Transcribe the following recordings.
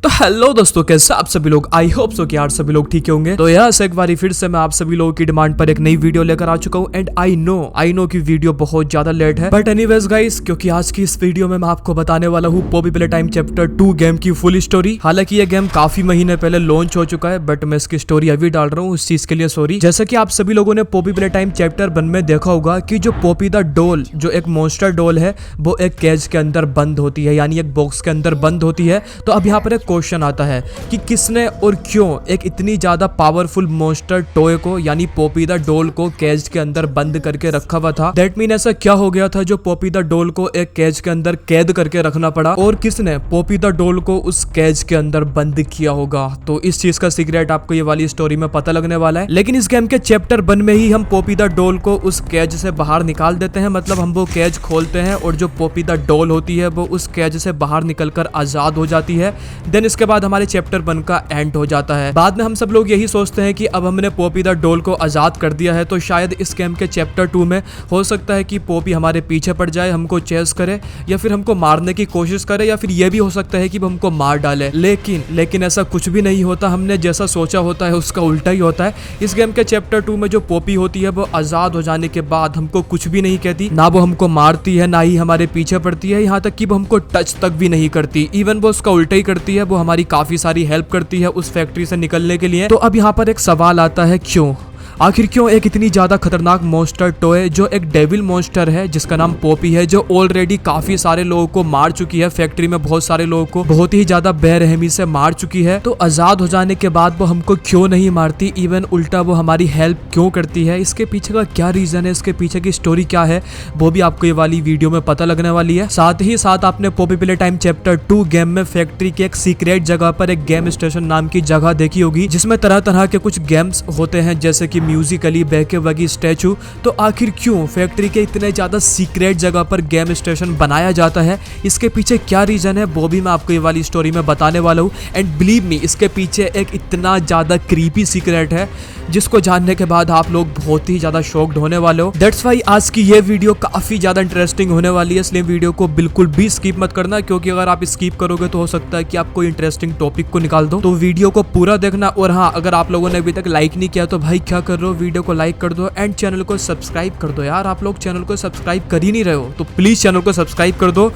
तो हेलो दोस्तों, कैसे आप सभी लोग। आई होप सो कि यार सभी लोग ठीक होंगे। तो यस, एक बार फिर से मैं आप सभी लोगों की डिमांड पर एक नई वीडियो लेकर आ चुका हूँ। एंड आई नो कि वीडियो बहुत ज्यादा लेट है, बट एनीवेज गाइस, क्योंकि आज की इस वीडियो में मैं आपको बताने वाला हूँ Poppy playtime chapter 2 game की फुल स्टोरी। हालांकि ये गेम काफी महीने पहले लॉन्च हो चुका है, बट मैं इसकी स्टोरी अभी डाल रहा हूँ, उस चीज के लिए सॉरी। जैसे कि आप सभी लोगों ने पॉपी प्ले टाइम चैप्टर 1 में देखा होगा कि जो पॉपी द डॉल, जो एक मॉन्स्टर डॉल है, वो एक केज के अंदर बंद होती है, यानी एक बॉक्स के अंदर बंद होती है। तो अब यहाँ पर एक क्वेश्चन आता है कि किसने और क्यों एक इतनी ज्यादा पावरफुल मॉन्स्टर टॉय को, यानी पॉपी द डॉल को केज के अंदर बंद करके रखा हुआ था। दैट मीन ऐसा क्या हो गया था जो पॉपी द डॉल को एक केज के अंदर कैद करके रखना पड़ा, और किसने पॉपी द डॉल को उस केज के अंदर बंद किया होगा। तो इस चीज का सीक्रेट आपको ये वाली स्टोरी में पता लगने वाला है। लेकिन इस गेम के चैप्टर 1 में ही हम पॉपी द डॉल को उस केज से बाहर निकाल देते हैं, मतलब हम वो केज खोलते हैं और जो पॉपी द डॉल होती है वो उस केज से बाहर निकलकर आजाद हो जाती है। देन इसके बाद हमारे चैप्टर 1 का एंड हो जाता है। बाद में हम सब लोग यही सोचते हैं कि अब हमने पॉपी द डॉल को आजाद कर दिया है, तो शायद इस गेम के चैप्टर 2 में हो सकता है कि पॉपी हमारे पीछे पड़ जाए, हमको चेस करे, या फिर हमको मारने की कोशिश करे, या फिर यह भी हो सकता है कि वो हमको मार डाले। लेकिन ऐसा कुछ भी नहीं होता। हमने जैसा सोचा होता है उसका उल्टा ही होता है। इस गेम के चैप्टर 2 में जो पॉपी होती है वो आजाद हो जाने के बाद हमको कुछ भी नहीं कहती, ना वो हमको मारती है, ना ही हमारे पीछे पड़ती है, यहाँ तक कि वो हमको टच तक भी नहीं करती। इवन वो उसका उल्टा ही करती है, वो हमारी काफी सारी हेल्प करती है उस फैक्ट्री से निकलने के लिए। तो अब यहाँ पर एक सवाल आता है, क्यों, आखिर क्यों एक इतनी ज्यादा खतरनाक मॉन्स्टर टॉय जो एक डेविल मॉन्स्टर है जिसका नाम पॉपी है, जो ऑलरेडी काफी सारे लोगों को मार चुकी है, फैक्ट्री में बहुत सारे लोगों को बहुत ही ज्यादा बेरहमी से मार चुकी है, तो आजाद हो जाने के बाद वो हमको क्यों नहीं मारती, इवन उल्टा वो हमारी हेल्प क्यों करती है। इसके पीछे का क्या रीजन है, इसके पीछे की स्टोरी क्या है, वो भी आपको ये वाली वीडियो में पता लगने वाली है। साथ ही साथ आपने Poppy playtime chapter 2 game में फैक्ट्री की एक सीक्रेट जगह पर एक गेम स्टेशन नाम की जगह देखी होगी, जिसमें तरह तरह के कुछ गेम्स होते हैं, जैसे कि म्यूजिकली बैके वगी स्टैचू। तो आखिर क्यों फैक्ट्री के इतने ज्यादा सीक्रेट जगह पर गेम स्टेशन बनाया जाता है, इसके पीछे क्या रीजन है, वो भी मैं आपको ये वाली स्टोरी में बताने वाला हूँ। एंड बिलीव मी, इसके पीछे एक इतना ज्यादा क्रीपी सीक्रेट है जिसको जानने के बाद आप लोग बहुत ही ज्यादा शॉक्ड होने वाले हो। दैट्स वाई आज की ये वीडियो काफी ज्यादा इंटरेस्टिंग होने वाली है, इसलिए वीडियो को बिल्कुल भी स्किप मत करना, क्योंकि अगर आप स्किप करोगे तो हो सकता है कि आप कोई इंटरेस्टिंग टॉपिक को निकाल दो। तो वीडियो को पूरा देखना। और हाँ, अगर आप लोगों ने अभी तक लाइक नहीं किया तो भाई क्या कर रहे हो, वीडियो को लाइक कर दो एंड चैनल को सब्सक्राइब कर दो। यार आप लोग चैनल को सब्सक्राइब कर ही नहीं रहे हो, तो प्लीज चैनल को सब्सक्राइब कर दो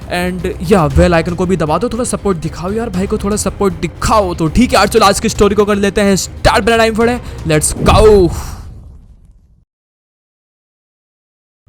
एंड या बेल आइकन को भी दबा दो। थोड़ा सपोर्ट दिखाओ यार, भाई को थोड़ा सपोर्ट दिखाओ। तो ठीक है यार, चलो आज की स्टोरी को कर लेते हैं स्टार्ट। बिना टाइम फड़े, लेट्स गो।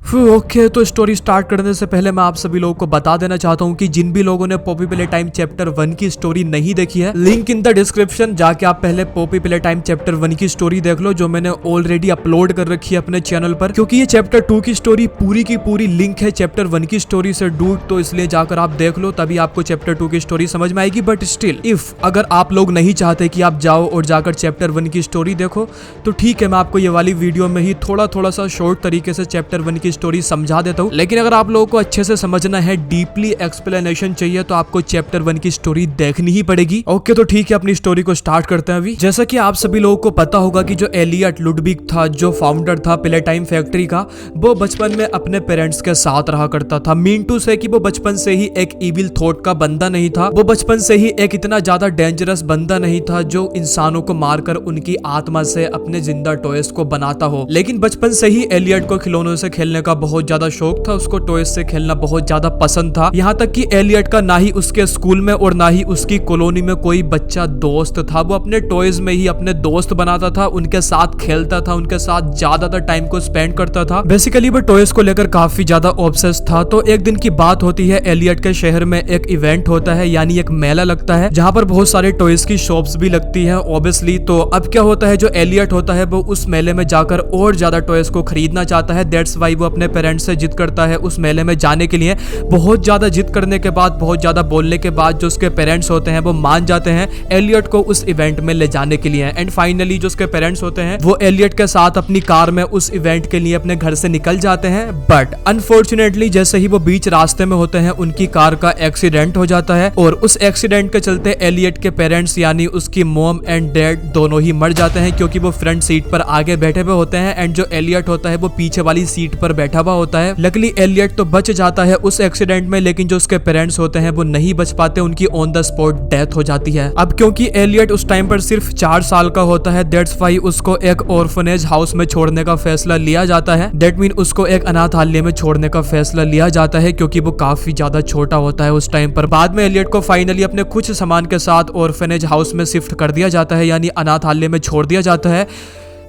ओके, तो स्टोरी स्टार्ट करने से पहले मैं आप सभी लोगों को बता देना चाहता हूँ कि जिन भी लोगों ने पॉपी प्ले टाइम चैप्टर 1 की स्टोरी नहीं देखी है, लिंक इन द डिस्क्रिप्शन, जाके आप पहले पॉपी प्ले टाइम चैप्टर 1 की स्टोरी देख लो, जो मैंने ऑलरेडी अपलोड कर रखी है अपने चैनल पर, क्योंकि ये चैप्टर 2 की स्टोरी पूरी की पूरी लिंक है चैप्टर 1 की स्टोरी से डूड। तो इसलिए जाकर आप देख लो, तभी आपको चैप्टर 2 की स्टोरी समझ में आएगी। बट स्टिल इफ अगर आप लोग नहीं चाहते कि आप जाओ और जाकर चैप्टर 1 की स्टोरी देखो, तो ठीक है, मैं आपको ये वाली वीडियो में ही थोड़ा सा शॉर्ट तरीके से चैप्टर 1 की स्टोरी समझा देता हूं। लेकिन अगर आप लोगों को अच्छे से समझना है, डीपली एक्सप्लेनेशन चाहिए, तो आपको चैप्टर 1 की स्टोरी देखनी ही पड़ेगी। ओके, तो ठीक है, अपनी स्टोरी को स्टार्ट करते हैं अभी। जैसा कि आप सभी लोगों को पता होगा कि जो एलियट लुडविग था, जो फाउंडर था प्ले टाइम फैक्ट्री का, वो बचपन में अपने पेरेंट्स के साथ रहा करता था। मीन टू से कि वो बचपन से ही एक इविल थॉट का बंदा नहीं था, वो बचपन से ही एक इतना ज्यादा डेंजरस बंदा नहीं था जो इंसानों को मारकर उनकी आत्मा से अपने जिंदा टॉयज को बनाता हो। लेकिन बचपन से ही एलियट को खिलौनों से खेलने का बहुत ज्यादा शौक था, उसको टॉयज से खेलना बहुत ज्यादा पसंद था। यहाँ तक कि एलियट का ना ही उसके स्कूल में और ना ही उसकी कॉलोनी में कोई बच्चा दोस्त था। वो अपने टॉयज में ही अपने दोस्त बनाता था, उनके साथ खेलता था, उनके साथ ज्यादातर टाइम को स्पेंड करता था। बेसिकली वो टॉयज को लेकर काफी ज्यादा ऑब्सेस था। तो एक दिन की बात होती है, एलियट के शहर में एक इवेंट होता है, यानी एक मेला लगता है, जहाँ पर बहुत सारे टॉयज की शॉप्स भी लगती है ऑब्वियसली। तो अब क्या होता है, जो एलियट होता है वो उस मेले में जाकर और ज्यादा टॉयज को खरीदना चाहता है। दैट्स वाई वो अपने पेरेंट्स से जिद करता है उस मेले में जाने के लिए। बहुत ज्यादा जिद करने के बाद, बहुत ज्यादा बोलने के बाद जो उसके पेरेंट्स होते हैं वो मान जाते हैं एलियट को उस इवेंट में ले जाने के लिए। एंड फाइनली जो उसके पेरेंट्स होते हैं वो एलियट के साथ अपनी कार में उस इवेंट के लिए अपने घर से निकल जाते हैं। बट अनफॉर्चुनेटली जैसे ही वो बीच रास्ते में होते हैं, उनकी कार का एक्सीडेंट हो जाता है, और उस एक्सीडेंट के चलते एलियट के पेरेंट्स यानी उसकी मॉम एंड डैड दोनों ही मर जाते हैं, क्योंकि वो फ्रंट सीट पर आगे बैठे हुए होते हैं एंड जो एलियट होता है वो पीछे वाली सीट पर बैठा हुआ होता है। लकीली एलियट तो बच जाता है उस एक्सीडेंट में, लेकिन जो उसके पेरेंट्स होते हैं वो नहीं बच पाते, उनकी ऑन द स्पॉट डेथ हो जाती है। अब क्योंकि एलियट उस टाइम पर सिर्फ 4 साल का होता है, दैट्स व्हाई उसको एक ऑर्फनेज हाउस में छोड़ने का फैसला लिया जाता है। दैट मीन उसको एक अनाथालय में छोड़ने का फैसला लिया जाता है, क्योंकि वो काफी ज्यादा छोटा होता है उस टाइम पर। बाद में एलियट को फाइनली अपने कुछ सामान के साथ ऑर्फनेज हाउस में शिफ्ट कर दिया जाता है, यानी अनाथालय में छोड़ दिया जाता है।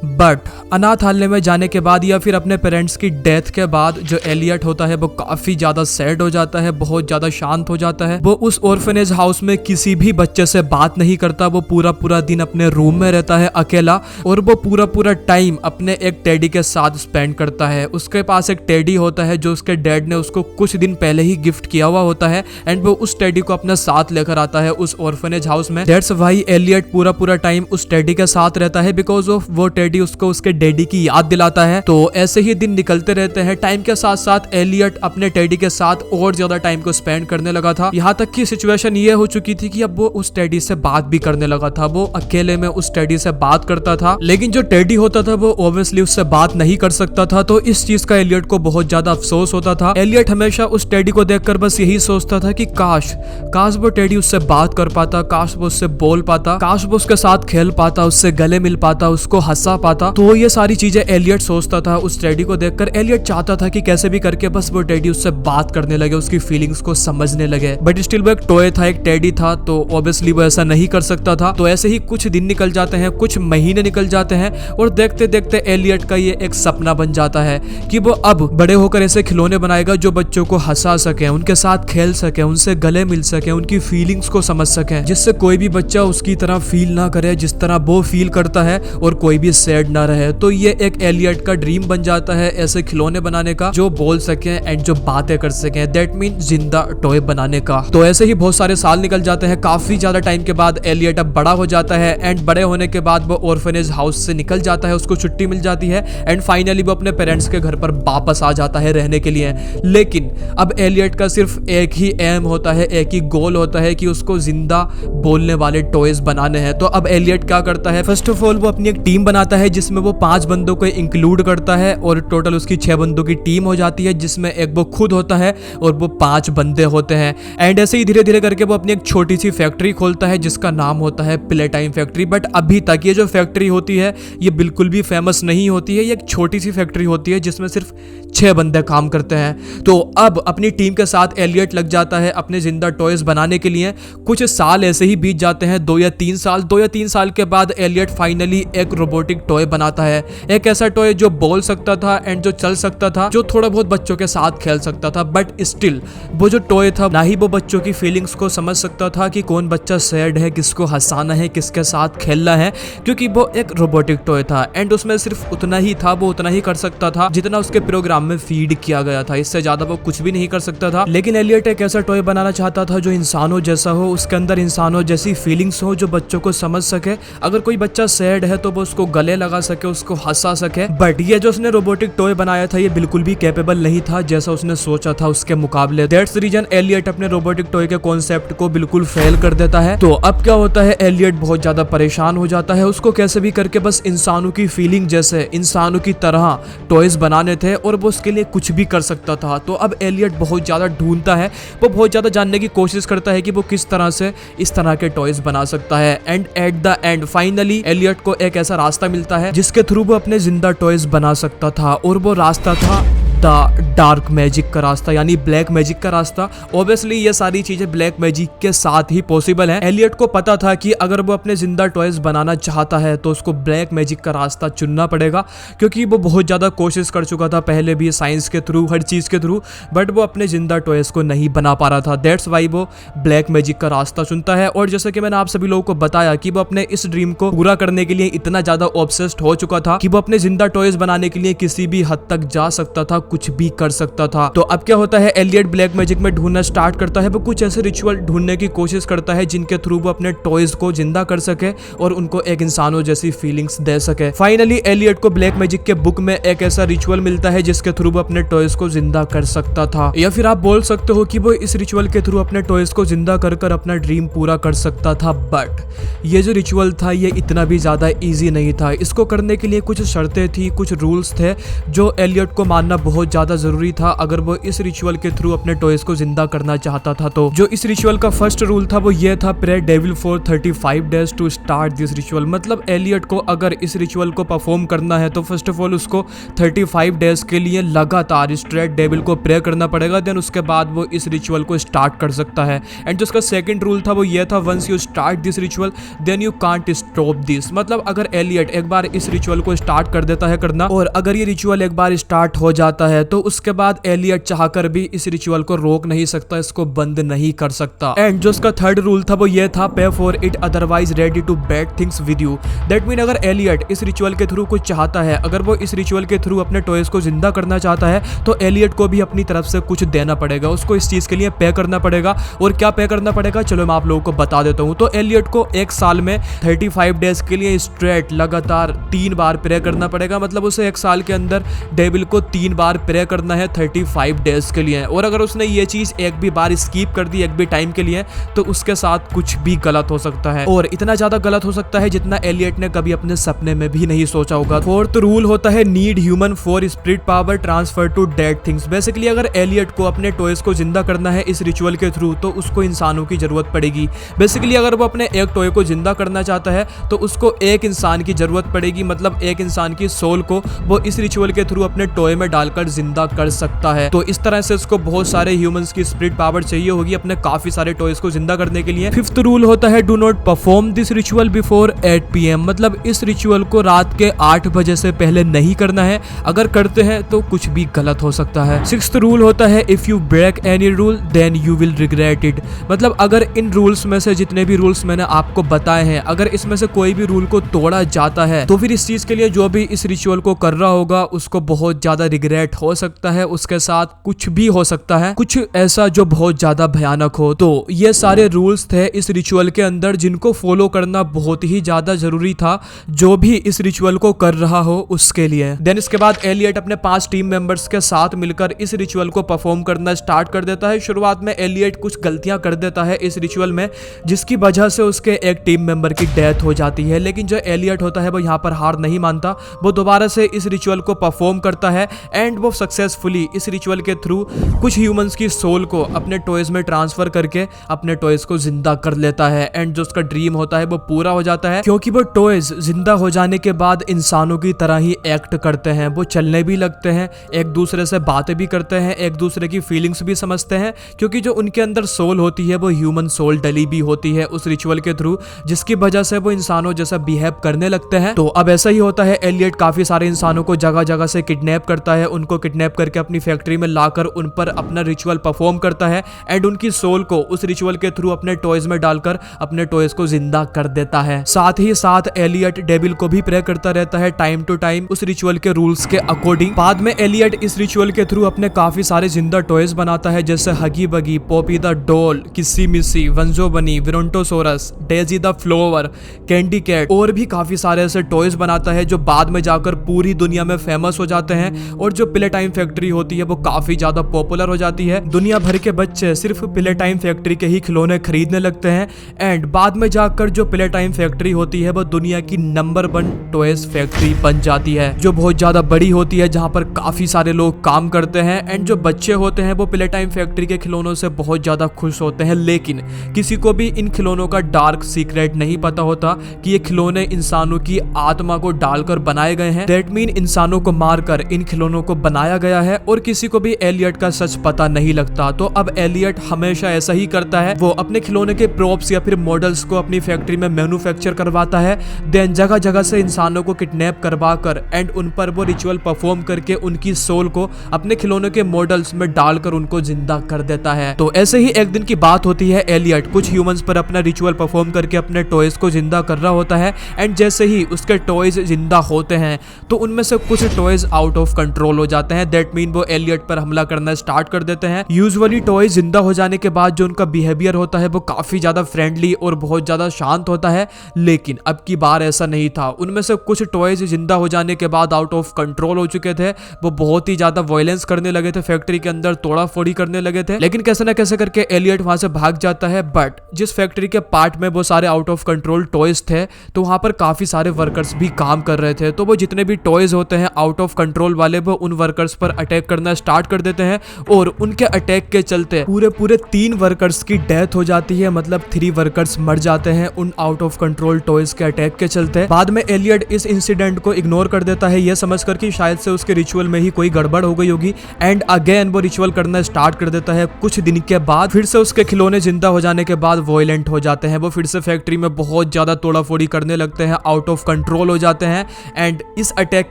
बट अनाथालय में जाने के बाद या फिर अपने पेरेंट्स की डेथ के बाद जो एलियट होता है वो काफी ज्यादा सैड हो जाता है, बहुत ज्यादा शांत हो जाता है। वो उस ऑर्फनेज हाउस में किसी भी बच्चे से बात नहीं करता, वो पूरा पूरा दिन अपने रूम में रहता है अकेला, और वो पूरा पूरा टाइम अपने एक टेडी के साथ स्पेंड करता है। उसके पास एक टेडी होता है जो उसके डैड ने उसको कुछ दिन पहले ही गिफ्ट किया हुआ होता है, एंड वो उस टेडी को अपने साथ लेकर आता है उस ऑर्फनेज हाउस में। दैट्स व्हाई एलियट पूरा पूरा टाइम उस टेडी के साथ रहता है, बिकॉज ऑफ वो टेडी उसको उसके डैडी की याद दिलाता है। तो ऐसे ही दिन निकलते रहते हैं। टाइम के साथ साथ एलियट अपने टेडी के साथ और ज्यादा टाइम को स्पेंड करने लगा था, यहाँ तक की सिचुएशन ये हो चुकी थी कि अब वो उस टेडी से बात भी करने लगा था। वो अकेले में उस टेडी से बात करता था, लेकिन जो टेडी होता था वो ऑब्वियसली उससे बात नहीं कर सकता था। तो इस चीज का एलियट को बहुत ज्यादा अफसोस होता था। एलियट हमेशा उस टेडी को देखकर बस यही सोचता था कि काश वो टेडी उससे बात कर पाता, काश वो उससे बोल पाता, काश वो उसके साथ खेल पाता, उससे गले मिल पाता, उसको हंसा पाता। तो ये सारी चीजें एलियट सोचता था उस टेडी को देखकर। एलियट चाहता था कि कैसे भी करके बस वो टेडी उससे बात करने लगे, उसकी फीलिंग्स को समझने लगे। बट स्टिल वो एक टॉय था, एक टेडी था, तो ऑब्वियसली वो ऐसा नहीं कर सकता था। तो ऐसे ही कुछ दिन निकल जाते हैं, कुछ महीने निकल जाते हैं, और देखते देखते एलियट का ये एक सपना बन जाता है कि वो अब बड़े होकर ऐसे खिलौने बनाएगा जो बच्चों को हंसा सके, उनके साथ खेल सके, उनसे गले मिल सके, उनकी फीलिंग्स को समझ सके, जिससे कोई भी बच्चा उसकी तरह फील ना करे जिस तरह वो फील करता है, और कोई भी सैड ना रहे। तो ये एक एलियट का ड्रीम बन जाता है ऐसे खिलौने बनाने का जो बोल सके एंड जो बातें कर सके, दैट मीन जिंदा टॉय बनाने का। तो ऐसे ही बहुत सारे साल निकल जाते हैं। काफी ज्यादा टाइम के बाद एलियट अब बड़ा हो जाता है, एंड बड़े होने के बाद वो ऑर्फनेज हाउस से निकल जाता है, उसको छुट्टी मिल जाती है, एंड फाइनली वो अपने पेरेंट्स के घर पर वापस आ जाता है रहने के लिए। लेकिन अब एलियट का सिर्फ एक ही एम होता है, एक ही गोल होता है कि उसको जिंदा बोलने वाले टॉयज बनाने हैं। तो अब एलियट क्या करता है, फर्स्ट ऑफ ऑल वो अपनी एक टीम बनाता है जिसमें वो 5 बंदों को इंक्लूड करता है, और टोटल उसकी 6 बंदों की टीम हो जाती है, जिसमें एक वो खुद होता है और वो 5 बंदे होते हैं। एंड ऐसे ही धीरे धीरे करके वो अपनी एक छोटी सी फैक्ट्री खोलता है जिसका नाम होता है प्ले टाइम फैक्ट्री। बट अभी तक ये जो फैक्ट्री होती है ये बिल्कुल भी फेमस नहीं होती है, ये एक छोटी सी फैक्ट्री होती है जिसमें सिर्फ 6 बंदे काम करते हैं। तो अब अपनी टीम के साथ एलियट लग जाता है अपने जिंदा टॉयज बनाने के लिए। कुछ साल ऐसे ही बीत जाते हैं, 2 या 3 साल। 2 या 3 साल के बाद एलियट फाइनली एक रोबोटिक टॉय बनाता है, एक ऐसा टॉय जो बोल सकता था एंड जो चल सकता था, जो थोड़ा बहुत बच्चों के साथ खेल सकता था। बट स्टिल वो जो टॉय था ना ही वो बच्चों की फीलिंग्स को समझ सकता था कि कौन बच्चा सैड है, किसको हंसाना है, किसके साथ खेलना है, क्योंकि वो एक रोबोटिक टॉय था एंड उसमें सिर्फ उतना ही था, वो उतना ही कर सकता था जितना उसके प्रोग्राम में फीड किया गया था, इससे ज्यादा वो कुछ भी नहीं कर सकता था। लेकिन एलियट एक ऐसा टॉय बनाना चाहता था जो इंसानों जैसा हो, उसके अंदर इंसानों जैसी फीलिंग्स हो, जो बच्चों को समझ सके। अगर कोई बच्चा सैड है तो वो उसको गले लगा सके, उसको हंसा सके। बट ये जो उसने रोबोटिक टॉय बनाया था ये बिल्कुल भी कैपेबल नहीं था जैसा उसने सोचा था उसके मुकाबले। दैट्स द रीजन एलियट अपने रोबोटिक टॉय के कॉन्सेप्ट को बिल्कुल फेल कर देता है। तो अब क्या होता है, एलियट बहुत ज्यादा परेशान हो जाता है। उसको कैसे भी करके बस इंसानों की फीलिंग जैसे, इंसानों की तरह टॉयज बनाने थे और वो उसके लिए कुछ भी कर सकता था। तो अब एलियट बहुत ज्यादा ढूंढता है, वो बहुत ज्यादा जानने की कोशिश करता है कि वो किस तरह से इस तरह के टॉयज बना सकता है। And at the end finally Elliot को एक ऐसा रास्ता मिलता है जिसके थ्रू वो अपने जिंदा टॉयज बना सकता था, और वो रास्ता था द डार्क मैजिक का रास्ता, यानी ब्लैक मैजिक का रास्ता। ऑब्वियसली ये सारी चीजें ब्लैक मैजिक के साथ ही पॉसिबल है। एलियट को पता था कि अगर वो अपने जिंदा टॉयज बनाना चाहता है तो उसको ब्लैक मैजिक का रास्ता चुनना पड़ेगा, क्योंकि वो बहुत ज्यादा कोशिश कर चुका था पहले भी, साइंस के थ्रू, हर चीज के थ्रू, बट वो अपने जिंदा टॉयज को नहीं बना पा रहा था। दैट्स वाई वो ब्लैक मैजिक का रास्ता चुनता है। और जैसे कि मैंने आप सभी लोगों को बताया कि वो अपने इस ड्रीम को पूरा करने के लिए इतना ज्यादा ऑब्सेस्ड हो चुका था कि वो अपने जिंदा टॉयज बनाने के लिए किसी भी हद तक जा सकता था, कुछ भी कर सकता था। तो अब क्या होता है, एलियट ब्लैक मैजिक में ढूंढना स्टार्ट करता है। वो कुछ ऐसे रिचुअल ढूंढने की कोशिश करता है जिनके थ्रू वो अपने टॉयज को जिंदा कर सके और उनको एक इंसानों जैसी फीलिंग्स दे सके। फाइनली एलियट को ब्लैक मैजिक के बुक में एक ऐसा रिचुअल मिलता है जिसके थ्रू वो अपने टॉयज को जिंदा कर सकता था, या फिर आप बोल सकते हो कि वो इस रिचुअल के थ्रू अपने टॉयज को जिंदा कर कर अपना ड्रीम पूरा कर सकता था। बट ये जो रिचुअल था ये इतना भी ज्यादा इजी नहीं था। इसको करने के लिए कुछ शर्तें थी, कुछ रूल्स थे जो एलियट को मानना बहुत बहुत ज्यादा जरूरी था अगर वो इस रिचुअल के थ्रू अपने टॉयज को जिंदा करना चाहता था। तो जो इस रिचुअल का फर्स्ट रूल था वो ये था, pray devil for 35 days to start this ritual. मतलब एलियट को अगर इस रिचुअल को परफॉर्म करना है तो फर्स्ट ऑफ ऑल उसको 35 डेज के लिए लगातार स्ट्रेट डेविल को प्रे करना पड़ेगा, देन उसके बाद वो इस रिचुअल को स्टार्ट कर सकता है। एंड जो उसका सेकंड रूल था वो ये था, once you start this ritual then you can't stop this. मतलब अगर एलियट एक बार इस रिचुअल को स्टार्ट कर देता है करना, और अगर ये रिचुअल एक बार स्टार्ट हो जाता है तो उसके बाद एलियट चाहकर भी इस रिचुअल को रोक नहीं सकता, इसको बंद नहीं कर सकता। एंड जो उसका थर्ड रूल था वो ये था, pay for it otherwise ready to bad things with you. That mean अगर एलियट इस रिचुअल के थ्रू कुछ चाहता है, अगर वो इस रिचुअल के थ्रू अपने टॉयज को जिंदा करना चाहता है तो एलियट को भी अपनी तरफ से कुछ देना पड़ेगा, उसको इस चीज के लिए पे करना पड़ेगा। और क्या पे करना पड़ेगा, चलो मैं आप लोगों को बता देता हूँ। तो एलियट को एक साल में 35 डेज के लिए स्ट्रेट लगातार 3 बार प्रे करना पड़ेगा। मतलब उसे एक साल के अंदर डेविल को 3 बार प्रे करना है 35 डेज के लिए। और अगर उसने ये चीज एक भी बार स्किप कर दी एक भी टाइम के लिए तो उसके साथ कुछ भी गलत हो सकता है, और इतना ज्यादा गलत हो सकता है जितना एलियट ने कभी अपने सपने में भी नहीं सोचा होगा। फोर्थ रूल होता है, need human for spirit power transfer to dead things. Basically अगर एलियट को अपने टॉयज को जिंदा करना है इस रिचुअल के थ्रू तो उसको इंसानों की जरूरत पड़ेगी। बेसिकली अगर वो अपने एक टॉय को जिंदा करना चाहता है तो उसको एक इंसान की जरूरत पड़ेगी, मतलब एक इंसान की सोल को वो इस रिचुअल के थ्रू अपने टॉय में डालकर जिंदा कर सकता है। तो इस तरह से उसको बहुत सारे ह्यूमंस की स्पिरिट पावर चाहिए होगी अपने काफी सारे टॉयज को जिंदा करने के लिए। फिफ्थ रूल होता है, do not perform this ritual before 8 PM। मतलब इस रिचुअल को रात के 8 बजे से पहले नहीं करना है, अगर करते हैं तो कुछ भी गलत हो सकता है। सिक्स्थ रूल होता है, if you break any rule then you will regret it. मतलब अगर इन रूल्स में से जितने भी रूल्स मैंने आपको बताए हैं, अगर इसमें से कोई भी रूल को तोड़ा जाता है तो फिर इस चीज के लिए जो भी इस रिचुअल को कर रहा होगा उसको बहुत ज्यादा रिग्रेट हो सकता है, उसके साथ कुछ भी हो सकता है, कुछ ऐसा जो बहुत ज्यादा भयानक हो। तो ये सारे रूल्स थे इस रिचुअल के अंदर जिनको फॉलो करना बहुत ही ज्यादा जरूरी था जो भी इस रिचुअल को कर रहा हो उसके लिए। देन इसके बाद एलियट अपने 5 टीम मेंबर्स के साथ मिलकर इस रिचुअल को परफॉर्म करना स्टार्ट कर देता है। शुरुआत में एलियट कुछ गलतियां कर देता है इस रिचुअल में जिसकी वजह से उसके एक टीम मेंबर की डेथ हो जाती है, लेकिन जो एलियट होता है वो यहाँ पर हार नहीं मानता, वो दोबारा से इस रिचुअल को परफॉर्म करता है एंड वो सक्सेसफुली इस रिचुअल के थ्रू कुछ ह्यूमंस की सोल को अपने टॉयज में ट्रांसफर करके अपने टॉयज को जिंदा कर लेता है। एंड जो उसका ड्रीम होता है वो पूरा हो जाता है, क्योंकि वो टॉयज जिंदा हो जाने के बाद इंसानों की तरह ही एक्ट करते हैं, वो चलने भी लगते हैं, एक दूसरे से बातें भी करते हैं, एक दूसरे की फीलिंग्स भी समझते हैं, क्योंकि जो उनके अंदर सोल होती है वो ह्यूमन सोल डली भी होती है उस रिचुअल के थ्रू, जिसकी वजह से वो इंसानों जैसा बिहेव करने लगते हैं। तो अब ऐसा ही होता है, एलियट काफी सारे इंसानों को जगह जगह से किडनैप करता है, उनको किडनैप करके अपनी फैक्ट्री में लाकर उन पर अपना रिचुअल परफॉर्म करता है एंड उनकी सोल को उस रिचुअल के थ्रू अपने टॉयज में डालकर अपने टॉयज को जिंदा कर देता है। साथ ही साथ एलियट डेविल को भी प्रे करता रहता है टाइम टू टाइम उस रिचुअल के रूल्स के अकॉर्डिंग। बाद में एलियट इस रिचुअल के थ्रू अपने काफी सारे जिंदा टॉयज बनाता है, जैसे Huggy Buggy, Poppy the doll, Kissy Missy, Bunzo Bunny, विरोंटोसोरस, Daisy the flower, Candy Cat और भी काफी सारे ऐसे टॉयज बनाता है जो बाद में जाकर पूरी दुनिया में फेमस हो जाते हैं, और जो प्ले टाइम फैक्ट्री होती है वो काफी ज्यादा पॉपुलर हो जाती है। दुनिया भर के बच्चे सिर्फ प्ले टाइम फैक्ट्री के ही खिलौने खरीदने लगते हैं एंड बाद में जाकर जो प्ले टाइम फैक्ट्री होती है वो दुनिया की नंबर 1 टॉयज फैक्ट्री बन जाती है, जो बहुत ज्यादा बड़ी होती है, जहां पर काफी सारे लोग काम करते हैं एंड जो बच्चे होते हैं वो प्ले टाइम फैक्ट्री के खिलौनों से बहुत ज्यादा खुश होते हैं। लेकिन किसी को भी इन खिलौनों का डार्क सीक्रेट नहीं पता होता कि ये खिलौने इंसानों की आत्मा को डालकर बनाए गए हैं। दैट मीन इंसानों को मारकर इन खिलौनों को बनाया गया है, और किसी को भी एलियट का सच पता नहीं लगता। तो अब एलियट हमेशा ऐसा ही करता है, वो अपने खिलौने के प्रॉप्स या फिर मॉडल्स को अपनी फैक्ट्री में मैन्युफैक्चर करवाता है, देन जगह जगह से इंसानों को किडनैप करवा कर एंड उन पर वो रिचुअल परफॉर्म करके उनकी सोल को अपने खिलौने के मॉडल्स में डालकर उनको जिंदा कर देता है। तो ऐसे ही एक दिन की बात होती है, एलियट कुछ ह्यूमंस पर अपना रिचुअल परफॉर्म करके अपने टॉयज को जिंदा कर रहा होता है एंड जैसे ही उसके टॉयज जिंदा होते हैं तो उनमें से कुछ टॉयज आउट ऑफ कंट्रोल हो जाते हैं। दैट मीन वो एलियट पर हमला करना स्टार्ट कर देते हैं। यूजुअली टॉयज जिंदा हो जाने के बाद जो उनका बिहेवियर होता है वो काफी ज्यादा फ्रेंडली और बहुत ज्यादा शांत होता है, लेकिन अब की बार ऐसा नहीं था। उनमें से कुछ टॉयज जिंदा हो जाने के बाद आउट ऑफ कंट्रोल हो चुके थे, वो बहुत ही ज्यादा वायलेंस करने लगे थे, फैक्ट्री के अंदर तोड़ा फोड़ी करने लगे थे। लेकिन कैसे ना कैसे करके एलियट वहां से भाग जाता है, बट जिस फैक्ट्री के पार्ट में वो सारे आउट ऑफ कंट्रोल टॉयज थे तो वहां पर काफी सारे वर्कर्स भी काम कर रहे थे, तो वो जितने भी टॉयज होते हैं आउट ऑफ कंट्रोल वाले वो उन वर्कर्स पर अटैक करना स्टार्ट कर देते हैं और उनके अटैक के चलते पूरे 3 वर्कर्स की डेथ हो जाती है। मतलब 3 वर्कर्स मर जाते हैं उन आउट ऑफ कंट्रोल टॉयज के अटैक के चलते। बाद में एलियट इस इंसिडेंट को इग्नोर कर देता है, यह समझकर कि शायद से उसके रिचुअल में ही कोई गड़बड़ हो गई होगी, एंड अगेन वो रिचुअल करना स्टार्ट कर देता है। कुछ दिन के बाद फिर से उसके खिलौने जिंदा हो जाने के बाद वॉयलेंट हो जाते हैं। वो फिर से फैक्ट्री में बहुत ज्यादा तोड़ाफोड़ी करने लगते हैं, आउट ऑफ कंट्रोल हो जाते हैं, एंड इस अटैक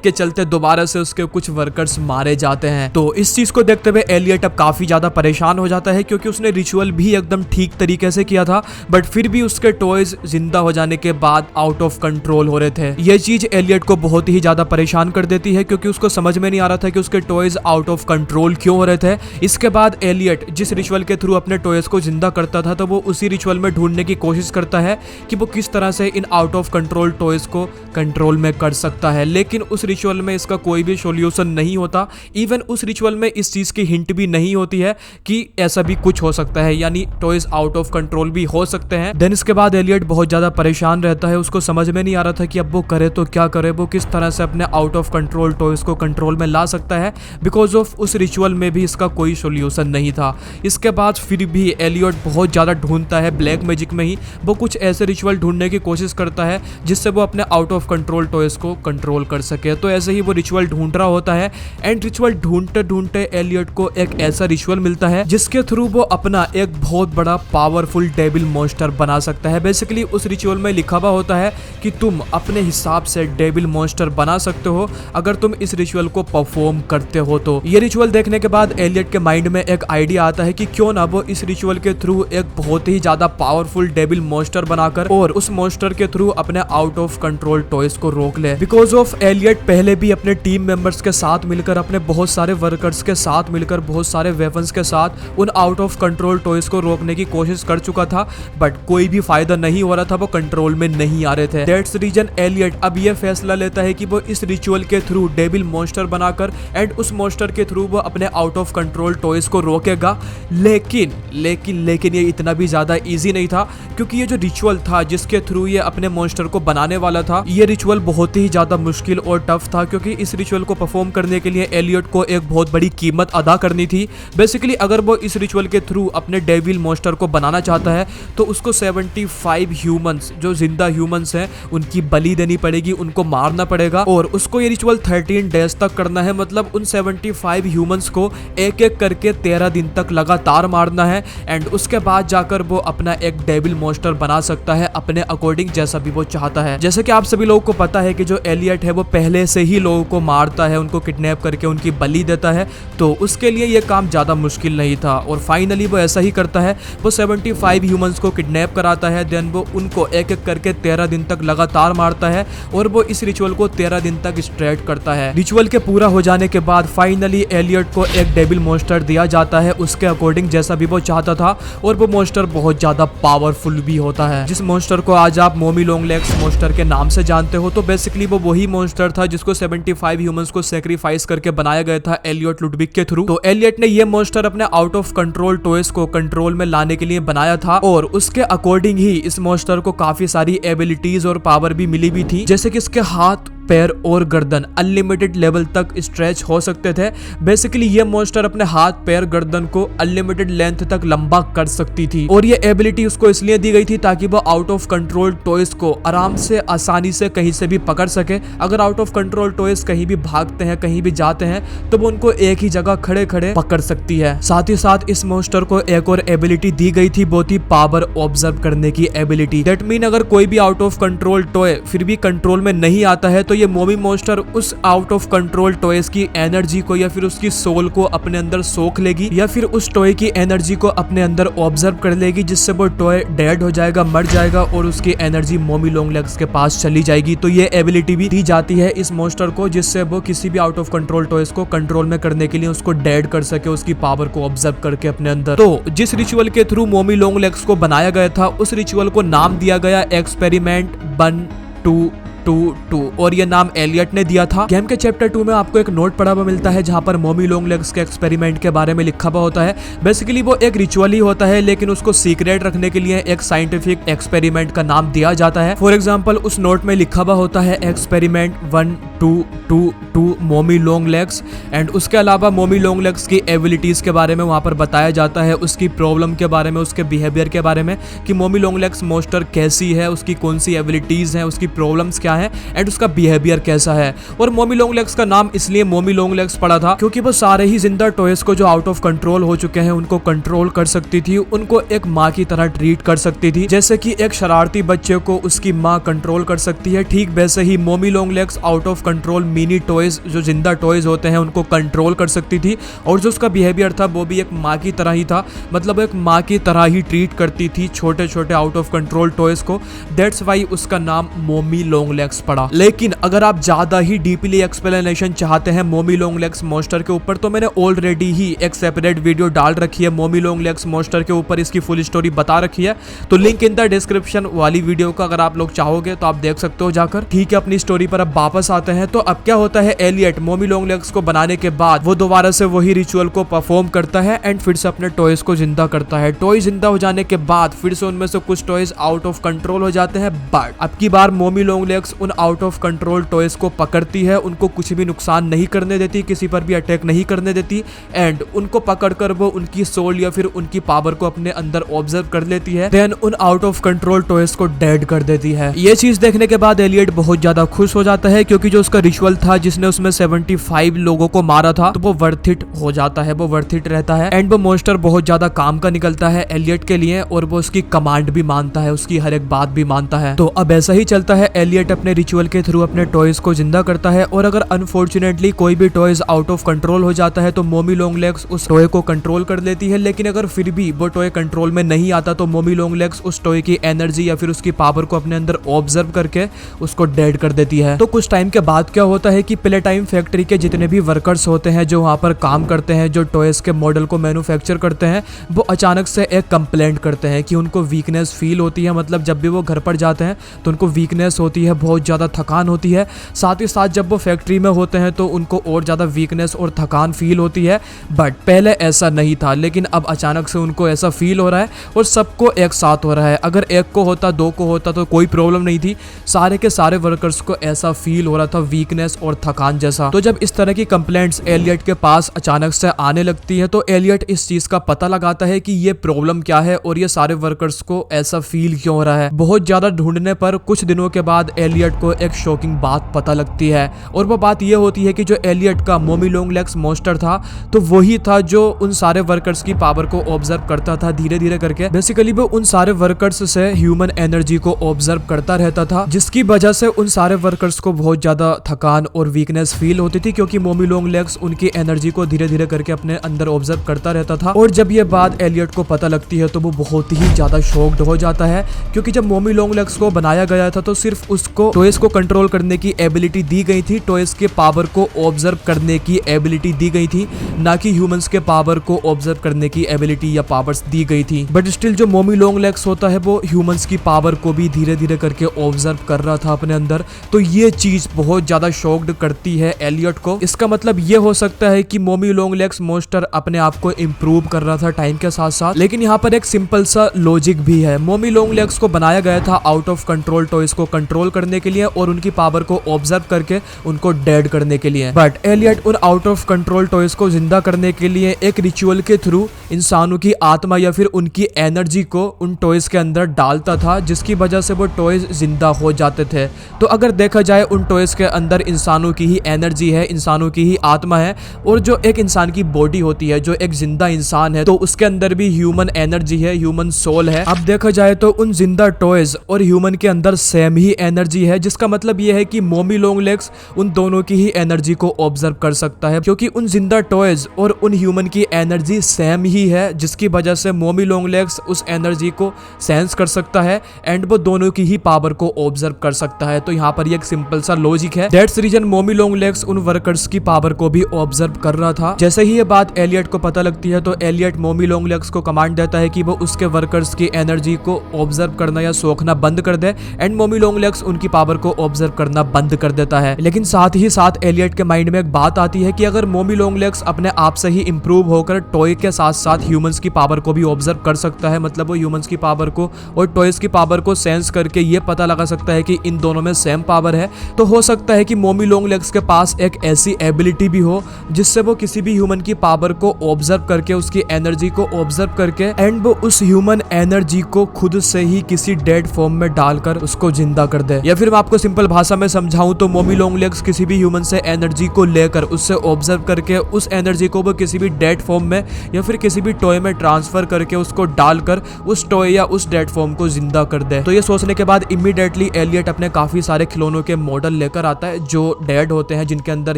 के चलते दोबारा से उसके कुछ वर्कर्स मारे जाते हैं। तो इस चीज को देखते हुए एलियट अब काफी ज्यादा परेशान हो जाता है, क्योंकि उसने रिचुअल भी एकदम ठीक तरीके से किया था, बट फिर भी उसके टॉयज जिंदा हो जाने के बाद आउट ऑफ कंट्रोल हो रहे थे। यह चीज एलियट को बहुत ही ज्यादा परेशान कर देती है, क्योंकि उसको समझ में नहीं आ रहा था कि उसके टॉयज आउट ऑफ कंट्रोल क्यों हो रहे थे। इसके बाद एलियट जिस रिचुअल के थ्रू अपने टॉयज को जिंदा करता था, तो वो उसी रिचुअल में ढूंढने की कोशिश करता है कि वो किस तरह से in out of control toys को कंट्रोल में कर सकता है। लेकिन उस रिचुअल में इसका कोई भी सॉल्यूशन नहीं होता। इवन उस रिचुअल में इस चीज की हिंट भी नहीं होती है कि ऐसा भी कुछ हो सकता है, यानी टॉयज आउट ऑफ कंट्रोल भी हो सकते हैं। देन इसके बाद एलियट बहुत ज्यादा परेशान रहता है, उसको समझ में नहीं आ रहा था कि अब वो करे तो क्या करे, वो किस तरह से अपने आउट ऑफ कंट्रोल टॉयज को कंट्रोल में ला सकता है, बिकॉज ऑफ उस रिचुअल में भी इसका कोई सॉल्यूशन नहीं था। इसके बाद फिर भी एलियट बहुत ज्यादा ढूंढता है, ब्लैक मैजिक में ही वो कुछ ऐसे रिचुअल ढूंढने की कोशिश करता है जिससे वो अपने आउट ऑफ कंट्रोल टॉयज को कंट्रोल कर सके। तो ऐसे ही वो रिचुअल ढूंढ रहा होता है, एंड रिचुअल ढूंढते ढूंढते एलियट को एक ऐसा रिचुअल मिलता है जिसके थ्रू वो अपना एक बहुत बड़ा पावरफुल डेविल मॉन्स्टर बना सकता है। बेसिकली उस रिचुअल में लिखा हुआ होता है कि तुम अपने हिसाब से डेविल मॉन्स्टर बना सकते हो अगर तुम इस रिचुअल को परफॉर्म करते हो। तो ये रिचुअल देखने के बाद एलियट के माइंड में एक आइडिया आता है कि क्यों ना वो इस रिचुअल के थ्रू एक बहुत ही ज्यादा पावरफुल डेविल मॉन्स्टर बनाकर और उस मॉन्स्टर के थ्रू अपने आउट ऑफ कंट्रोल टॉयज को रोक ले। बिकॉज ऑफ एलियट पहले भी अपने टीम मेंबर्स के साथ मिलकर, अपने बहुत सारे वर्कर्स के साथ मिलकर, बहुत सारे वेपन्स के साथ उन आउट ऑफ कंट्रोल टॉयज को रोकने की कोशिश कर चुका था, बट कोई भी फायदा नहीं हो रहा था, वो कंट्रोल में नहीं आ रहे थे। दैट्स रीजन एलियट अब ये फैसला लेता है कि वो इस रिचुअल के थ्रू डेविल मॉन्स्टर बनाकर एंड उस मॉन्स्टर के थ्रू वो अपने आउट ऑफ कंट्रोल टॉयज को रोकेगा। लेकिन लेकिन लेकिन ये इतना भी ज्यादा इजी नहीं था, क्योंकि ये जो रिचुअल था जिसके थ्रू ये अपने मॉन्स्टर को बनाने वाला था, ये रिचुअल बहुत ही ज्यादा मुश्किल और टफ था, क्योंकि इस रिचुअल को परफॉर्म करने के लिए एलियट को एक बहुत बड़ी कीमत अदा करनी थी। बेसिकली अगर वो इस रिचुअल के थ्रू अपने डेविल मॉन्स्टर को बनाना चाहता है तो उसको 75 ह्यूमंस, जो जिंदा ह्यूमंस हैं, उनकी बलि देनी पड़ेगी, उनको मारना पड़ेगा, और उसको ये रिचुअल 13 डेज तक करना है। मतलब उन 75 ह्यूमंस को एक एक करके 13 दिन तक लगातार मारना है, एंड उसके बाद जाकर वो अपना एक डेविल मॉन्स्टर बना सकता है अपने अकॉर्डिंग, जैसा भी वो चाहता है। जैसे कि आप सभी लोगों को पता है कि जो एलियट है वो पहले से ही लोगों को मारता है, उनको किडनैप करके उनकी बलि देता है, तो उसके लिए ये काम ज्यादा मुश्किल नहीं था। और फाइनली वो ऐसा ही करता है, वो 75 ह्यूमंस को किडनैप कराता है, देन वो उनको एक एक करके 13 दिन तक लगातार मारता है, और वो इस रिचुअल को 13 दिन तक स्ट्रेट करता है। रिचुअल के पूरा हो जाने के बाद फाइनली एलियट को एक डेविल मॉन्स्टर दिया जाता है उसके अकॉर्डिंग, जैसा भी वो चाहता था, और वो मॉन्स्टर बहुत ज्यादा पावरफुल भी होता है, जिस मॉन्स्टर को आज आप मोमी लॉन्ग लेग्स मॉन्स्टर के नाम से जानते हो। तो बेसिकली वो वही मॉन्स्टर था जिसको 75 ह्यूमंस को सैक्रिफाइस करके बनाया गया था एलियट लुडविग के थ्रू। तो एलियट ने ये मॉन्स्टर अपने आउट ऑफ कंट्रोल टॉयज को कंट्रोल में लाने के लिए बनाया था, और उसके अकॉर्डिंग ही इस मॉन्स्टर को काफी सारी एबिलिटीज और पावर भी मिली भी थी, जैसे कि इसके हाथ, पैर और गर्दन अनलिमिटेड लेवल तक स्ट्रेच हो सकते थे। बेसिकली ये मॉन्स्टर अपने हाथ, पैर, गर्दन को अनलिमिटेड लेंथ तक लंबा कर सकती थी, और ये एबिलिटी उसको इसलिए दी गई थी ताकि वो आउट ऑफ कंट्रोल टॉयज को आराम से, आसानी से कहीं से भी पकड़ सके। अगर आउट ऑफ कंट्रोल टॉयज कहीं भी भागते हैं, कहीं भी जाते हैं, तो वो उनको एक ही जगह खड़े खड़े पकड़ सकती है। साथ ही साथ इस मॉन्स्टर को एक और एबिलिटी दी गई थी, बहुत ही पावर ऑब्जर्व करने की एबिलिटी। दैट मीन अगर कोई भी आउट ऑफ कंट्रोल टॉय फिर भी कंट्रोल में नहीं आता है, तो ये मोमी मॉन्स्टर उस आउट ऑफ कंट्रोल टॉयज की एनर्जी को या फिर उसकी सोल को अपने अंदर सोख लेगी, या फिर उस टॉय की एनर्जी को अपने अंदर ऑब्जर्व कर लेगी, जिससे वो टॉय डेड हो जाएगा, मर जाएगा, और उसकी एनर्जी मोमी लॉन्ग लेग्स के पास चली जाएगी। तो ये एबिलिटी भी दी जाती है इस मॉन्स्टर को, जिससे वो किसी भी आउट ऑफ कंट्रोल टॉयज को कंट्रोल में करने के लिए उसको डेड कर सके, उसकी पावर को ऑब्जर्व करके अपने अंदर। तो जिस रिचुअल के थ्रू मोमी लॉन्ग लेग्स को बनाया गया था, उस रिचुअल को नाम दिया गया एक्सपेरिमेंट 1-2-2, और ये नाम एलियट ने दिया था। गेम के चैप्टर 2 में आपको एक नोट पड़ा हुआ मिलता है जहां पर मोमी लॉन्ग लेग्स के एक्सपेरिमेंट के बारे में लिखा हुआ होता है। बेसिकली वो एक रिचुअल ही होता है, लेकिन उसको सीक्रेट रखने के लिए एक साइंटिफिक एक्सपेरिमेंट का नाम दिया जाता है। फॉर एग्जाम्पल उस नोट में लिखा हुआ होता है एक्सपेरिमेंट 1 टू मोमी लॉन्ग लेग्स। एंड उसके अलावा मोमी लॉन्ग लेग्स की एबिलिटीज के बारे में वहाँ पर बताया जाता है, उसकी प्रॉब्लम के बारे में, उसके बिहेवियर के बारे में कि मोमी लॉन्ग लेग्स मॉन्स्टर कैसी है, उसकी कौन सी एबिलिटीज हैं, उसकी प्रॉब्लम्स क्या है एंड उसका बिहेवियर कैसा है। और मोमी लॉन्ग लेग्स का नाम इसलिए मोमी लॉन्ग लेग्स पड़ा था क्योंकि वो सारे ही जिंदा टॉयज को जो आउट ऑफ कंट्रोल हो चुके हैं उनको कंट्रोल कर सकती थी, उनको एक माँ की तरह ट्रीट कर सकती थी। जैसे कि एक शरारती बच्चे को उसकी माँ कंट्रोल कर सकती है, ठीक वैसे ही मोमी long legs out of control mini toys जो जिंदा टॉयज होते हैं उनको कंट्रोल कर सकती थी। और जो उसका बिहेवियर था वो भी एक माँ की तरह ही था, मतलब एक माँ की तरह ही ट्रीट करती थी छोटे छोटे आउट ऑफ कंट्रोल टॉयज को। दैट्स वाई उसका नाम मोमी लॉन्ग लेग्स पड़ा। लेकिन अगर आप ज्यादा ही डीपली एक्सप्लेनेशन चाहते हैं मोमी लॉन्ग लेग्स मॉन्स्टर के ऊपर तो मैंने ऑलरेडी ही एक सेपरेट वीडियो डाल रखी है मोमी लॉन्ग लेग्स मॉन्स्टर के ऊपर, इसकी फुल स्टोरी बता रखी है, तो लिंक इन द डिस्क्रिप्शन वाली वीडियो का अगर आप लोग चाहोगे तो आप देख सकते हो जाकर। ठीक है, अपनी स्टोरी पर अब वापस आते हैं। तो अब क्या होता है, एलियट मोमी लॉन्ग लेग्स को बनाने के बाद वो दोबारा से वही रिचुअल को परफॉर्म करता है एंड फिर से अपने टॉयज को जिंदा करता है। टॉय जिंदा हो जाने के बाद फिर से उनमें से कुछ टॉयज आउट ऑफ कंट्रोल हो जाते हैं, बट अब की बार मोमी लॉन्ग लेग्स उन आउट ऑफ कंट्रोल टॉयज को पकड़ती है, उनको कुछ भी नुकसान नहीं करने देती, किसी पर भी अटैक नहीं करने देती एंड उनको पकड़कर वो उनकी सोल या फिर उनकी पावर को अपने अंदर ऑब्जर्व कर लेती है, देन उन आउट ऑफ कंट्रोल टॉयज को डेड कर देती है। ये चीज देखने के बाद एलियट बहुत ज्यादा खुश हो जाता है क्योंकि जो उसका रिचुअल था जिसने उसमें 75 लोगों को मारा था तो वो वर्थ इट हो जाता है, वो वर्थ इट रहता है एंड वो मॉन्स्टर बहुत ज्यादा काम का निकलता है एलियट के लिए और वो उसकी कमांड भी मानता है, उसकी हर एक बात भी मानता है। तो अब ऐसा ही चलता है, एलियट अपने रिचुअल के थ्रू अपने टॉयज को जिंदा करता है और अगर अनफॉर्चुनेटली कोई भी टॉयज आउट ऑफ कंट्रोल हो जाता है तो मोमी लॉन्ग लेग्स उस टॉय को कंट्रोल कर लेती है। लेकिन अगर फिर भी वो टॉय कंट्रोल में नहीं आता तो मोमी लॉन्ग लेग्स उस टॉय की एनर्जी या फिर उसकी पावर को अपने अंदर ऑब्जर्व करके उसको डेड कर देती है। तो कुछ टाइम के बाद क्या होता है कि प्ले टाइम फैक्ट्री के जितने भी वर्कर्स होते हैं जो वहाँ पर काम करते हैं, जो टॉयज के मॉडल को मैन्युफैक्चर करते हैं, वो अचानक से एक कंप्लेंट करते हैं कि उनको वीकनेस फील होती है। मतलब जब भी वो घर पर जाते हैं तो उनको वीकनेस होती है, बहुत ज़्यादा थकान होती है। साथ ही साथ जब वो फैक्ट्री में होते हैं तो उनको और ज़्यादा वीकनेस और थकान फील होती है। बट पहले ऐसा नहीं था, लेकिन अब अचानक से उनको ऐसा फील हो रहा है और सबको एक साथ हो रहा है। अगर एक को होता, दो को होता तो कोई प्रॉब्लम नहीं थी, सारे के सारे वर्कर्स को ऐसा फील हो रहा था, वीकनेस और थकान जैसा। तो जब इस तरह की कंप्लेंट्स एलियट के पास अचानक से आने लगती है तो एलियट इस चीज का पता लगाता है कि ये प्रॉब्लम क्या है और ये सारे वर्कर्स को ऐसा फील क्यों हो रहा है। बहुत ज्यादा ढूंढने पर कुछ दिनों के बाद एलियट को एक शॉकिंग बात पता लगती है और वो बात ये होती है कि जो एलियट का मोमी लॉन्ग लेग्स मॉन्स्टर था तो वही था जो उन सारे वर्कर्स की पावर को ऑब्जर्व करता था धीरे धीरे करके। बेसिकली वो उन सारे वर्कर्स से ह्यूमन एनर्जी को ऑब्जर्व करता रहता था, जिसकी वजह से उन सारे वर्कर्स को बहुत ज्यादा थकान और वीकनेस फील होती थी क्योंकि मोमी लॉन्ग लेग्स उनकी एनर्जी को धीरे धीरे करके अपने अंदर ऑब्जर्व करता रहता था। और जब ये बात एलियट को पता लगती है तो वो बहुत ही ज्यादा शॉक्ड हो जाता है क्योंकि जब मोमी लॉन्ग लेग्स को बनाया गया था तो सिर्फ उसको टॉयज को कंट्रोल करने की एबिलिटी दी गई थी, टॉयज के पावर को ऑब्जर्व करने की एबिलिटी दी गई थी, ना कि ह्यूमंस के पावर को ऑब्जर्व करने की एबिलिटी या पावर्स दी गई थी। बट स्टिल जो मोमी लॉन्ग लेग्स होता है वो ह्यूमंस की पावर को भी धीरे धीरे करके ऑब्जर्व कर रहा था अपने अंदर। तो ये चीज बहुत ज्यादा शॉक्ड करती है एलियट को। इसका मतलब ये हो सकता है कि मोमी लॉन्ग लेग्स मॉन्स्टर अपने आप को इम्प्रूव कर रहा था टाइम के साथ साथ। लेकिन यहाँ पर एक सिंपल सा लॉजिक भी है, मोमी लॉन्ग लेग्स को बनाया गया था आउट ऑफ कंट्रोल टॉयज को कंट्रोल करने के लिए और उनकी पावर को ऑब्जर्व करके उनको डेड करने के लिए। बट एलियट उन आउट ऑफ कंट्रोल टॉयज को जिंदा करने के लिए एक रिचुअल के थ्रू इंसानों की आत्मा या फिर उनकी एनर्जी को उन टॉयज के अंदर डालता था, जिसकी वजह से वो टॉयज जिंदा हो जाते थे। तो अगर देखा जाए उन टॉयज के अंदर इंसानों की ही एनर्जी है, इंसानों की ही आत्मा है और जो एक इंसान की बॉडी होती है, जो एक जिंदा इंसान है, तो उसके अंदर भी ह्यूमन एनर्जी है, ह्यूमन सोल है। अब देखा जाए तो उन जिंदा टॉयज और ह्यूमन के अंदर सेम ही एनर्जी है, जिसका मतलब ये है कि मोमी लॉन्ग लेग्स उन दोनों की ही एनर्जी को ऑब्जर्व कर सकता है क्योंकि उन जिंदा टॉयज और उन ह्यूमन की एनर्जी सेम ही है, जिसकी वजह से मोमी लॉन्ग लेग्स उस एनर्जी को सेंस कर सकता है एंड वो दोनों की ही पावर को ऑब्जर्व कर सकता है। तो यहाँ पर ये एक सिंपल सा लॉजिक है। दैट्स रीजन मोमी लॉन्ग लेग्स उन वर्कर्स की पावर को भी ऑब्जर्व कर रहा था। जैसे ही ये बात एलियट को पता लगती है तो एलियट मोमी लॉन्ग लेग्स को कमांड देता है कि वो उसके वर्कर्स की एनर्जी को ऑब्जर्व करना या सोखना बंद कर दे एंड मोमी लॉन्ग लेग्स उनकी पावर को ऑब्जर्व करना बंद कर देता है। लेकिन साथ ही साथ एलियट के माइंड में एक बात आती है कि अगर मोमी लॉन्ग लेग्स अपने आप से ही इंप्रूव होकर टॉय के साथ साथ ह्यूमंस की पावर को भी ऑब्जर्व कर सकता है, मतलब वो ह्यूमंस की पावर को और टॉयज की पावर को सेंस करके ये पता लगा सकता है कि इन दोनों में सेम पावर है, तो हो सकता सकता है कि मोमी लॉन्ग लेग्स के पास एक ऐसी एबिलिटी भी हो जिससे वो किसी भी ह्यूमन की पावर को ऑब्जर्व करके, उसकी एनर्जी को ऑब्जर्व करके एंड वो उस ह्यूमन एनर्जी को खुद से ही किसी डेड फॉर्म में डालकर उसको जिंदा कर दे। या फिर मैं आपको सिंपल भाषा में समझाऊं तो मोमी लॉन्ग लेग्स किसी भी ह्यूमन से एनर्जी को लेकर, उससे ऑब्जर्व करके उस एनर्जी को वो किसी भी डेड फॉर्म में या फिर किसी भी टॉय में ट्रांसफर करके उसको डालकर उस टॉय या उस डेड फॉर्म को जिंदा कर दे। तो ये सोचने के बाद इमीडिएटली एलियट अपने काफी सारे खिलौनों के मॉडल लेकर आता है जो डेड होते हैं, जिनके अंदर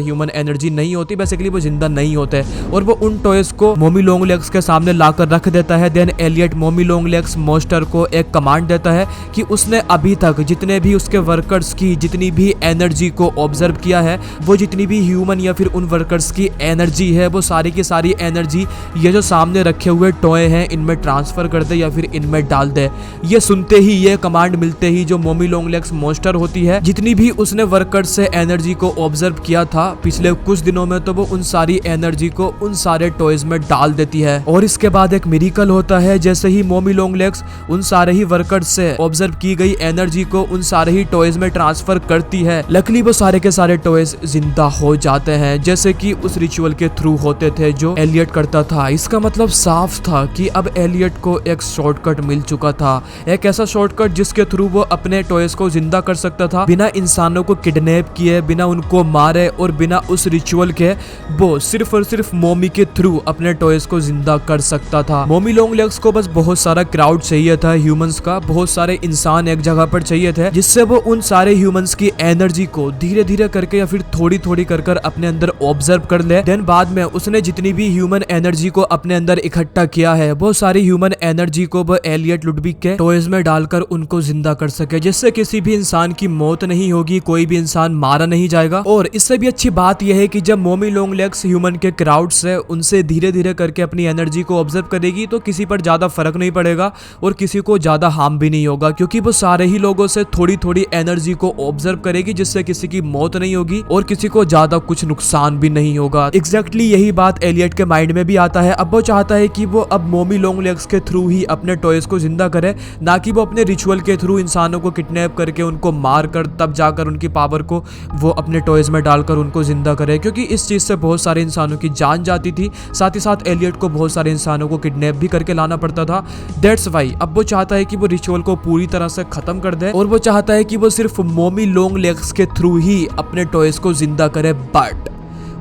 ह्यूमन एनर्जी नहीं होती, बेसिकली वो जिंदा नहीं होते, और वो उन टॉयज को मोमी लॉन्ग लेग्स के सामने लाकर रख देता है। देन एलियट मोमी लॉन्ग लेग्स मॉन्स्टर को एक कमांड देता है कि उसने अभी तक जितने भी उसके वर्कर्स की जितनी भी एनर्जी को ऑब्जर्व किया है, वो जितनी भी ह्यूमन या फिर उन वर्कर्स की एनर्जी है, वो सारी की सारी एनर्जी ये जो सामने रखे हुए टॉय हैं इनमें ट्रांसफर कर दे या फिर इनमें डाल दे। ये सुनते ही, ये कमांड मिलते ही जो मोमी लॉन्ग लेग्स मॉन्स्टर होती है, जितनी भी उसने वर्कर्स से एनर्जी को ऑब्जर्व किया था पिछले कुछ दिनों में, तो वो उन सारी एनर्जी को उन सारे टॉयज में डाल देती है। और इसके बाद एक मिरेकल होता है, जैसे ही मोमी लॉन्ग लेग्स उन सारे ही वर्कर्स से ऑब्जर्व की गई एनर्जी को उन सारे ही टॉयज में ट्रांसफर करती है, लकीली वो सारे के सारे टॉयज जिंदा हो जाते हैं, जैसे कि उस रिचुअल के थ्रू होते थे जो एलियट करता था। इसका मतलब साफ था कि अब एलियट को एक शॉर्टकट मिल चुका था, एक ऐसा शॉर्टकट जिसके थ्रू वो अपने टॉयज को जिंदा कर सकता था, बिना इंसानों को किडनैप किए, बिना उनको मारे और बिना उस रिचुअल के। वो सिर्फ और सिर्फ मोमी के थ्रू अपने टॉयज को जिंदा कर सकता था। मोमी लॉन्ग लेग्स को बस बहुत सारा क्राउड चाहिए था ह्यूमंस का, बहुत सारे इंसान एक जगह पर चाहिए थे, जिससे वो उन सारे ह्यूमंस की एनर्जी को धीरे धीरे करके या फिर थोड़ी थोड़ी कर अपने अंदर ऑब्जर्व कर ले। देन बाद में उसने जितनी भी ह्यूमन एनर्जी को अपने अंदर इकट्ठा किया है, वो सारी ह्यूमन एनर्जी को वो एलियट लुडविग के टॉयज में डालकर उनको जिंदा कर सके, जिससे किसी भी इंसान की मौत नहीं होगी, कोई भी इंसान मारा नहीं जाएगा। और इससे भी अच्छी बात यह है कि जब मोमी लॉन्ग लेग्स ह्यूमन के क्राउड से उनसे धीरे धीरे करके अपनी एनर्जी को ऑब्जर्व करेगी, तो किसी पर ज्यादा फर्क नहीं पड़ेगा और किसी को ज्यादा हार्म भी नहीं होगा, क्योंकि वो सारे ही लोगों से थोड़ी थोड़ी एनर्जी को ऑब्जर्व करेगी, जिससे किसी की मौत नहीं होगी और किसी को ज्यादा कुछ नुकसान भी नहीं होगा। एग्जैक्टली यही बात एलियट के माइंड में भी आता है। अब वो चाहता है कि वो अब मोमी लॉन्ग लेग्स के थ्रू ही अपने टॉयज को जिंदा करे, ना कि वो अपने रिचुअल के थ्रू इंसानों को किडनैप करके उनको मार कर तब जाकर उनकी पावर को वो अपने टॉयज में डालकर उनको जिंदा करे, क्योंकि इस चीज से बहुत सारे इंसानों की जान जाती थी। साथ ही साथ एलियट को बहुत सारे इंसानों को किडनैप भी करके लाना पड़ता था। दैट्स वाई अब वो चाहता है कि वो रिचुअल को पूरी तरह से खत्म कर दे और वो चाहता है कि वो सिर्फ मोमी लॉन्ग लेग्स के थ्रू ही अपने टॉयज को जिंदा करे। बट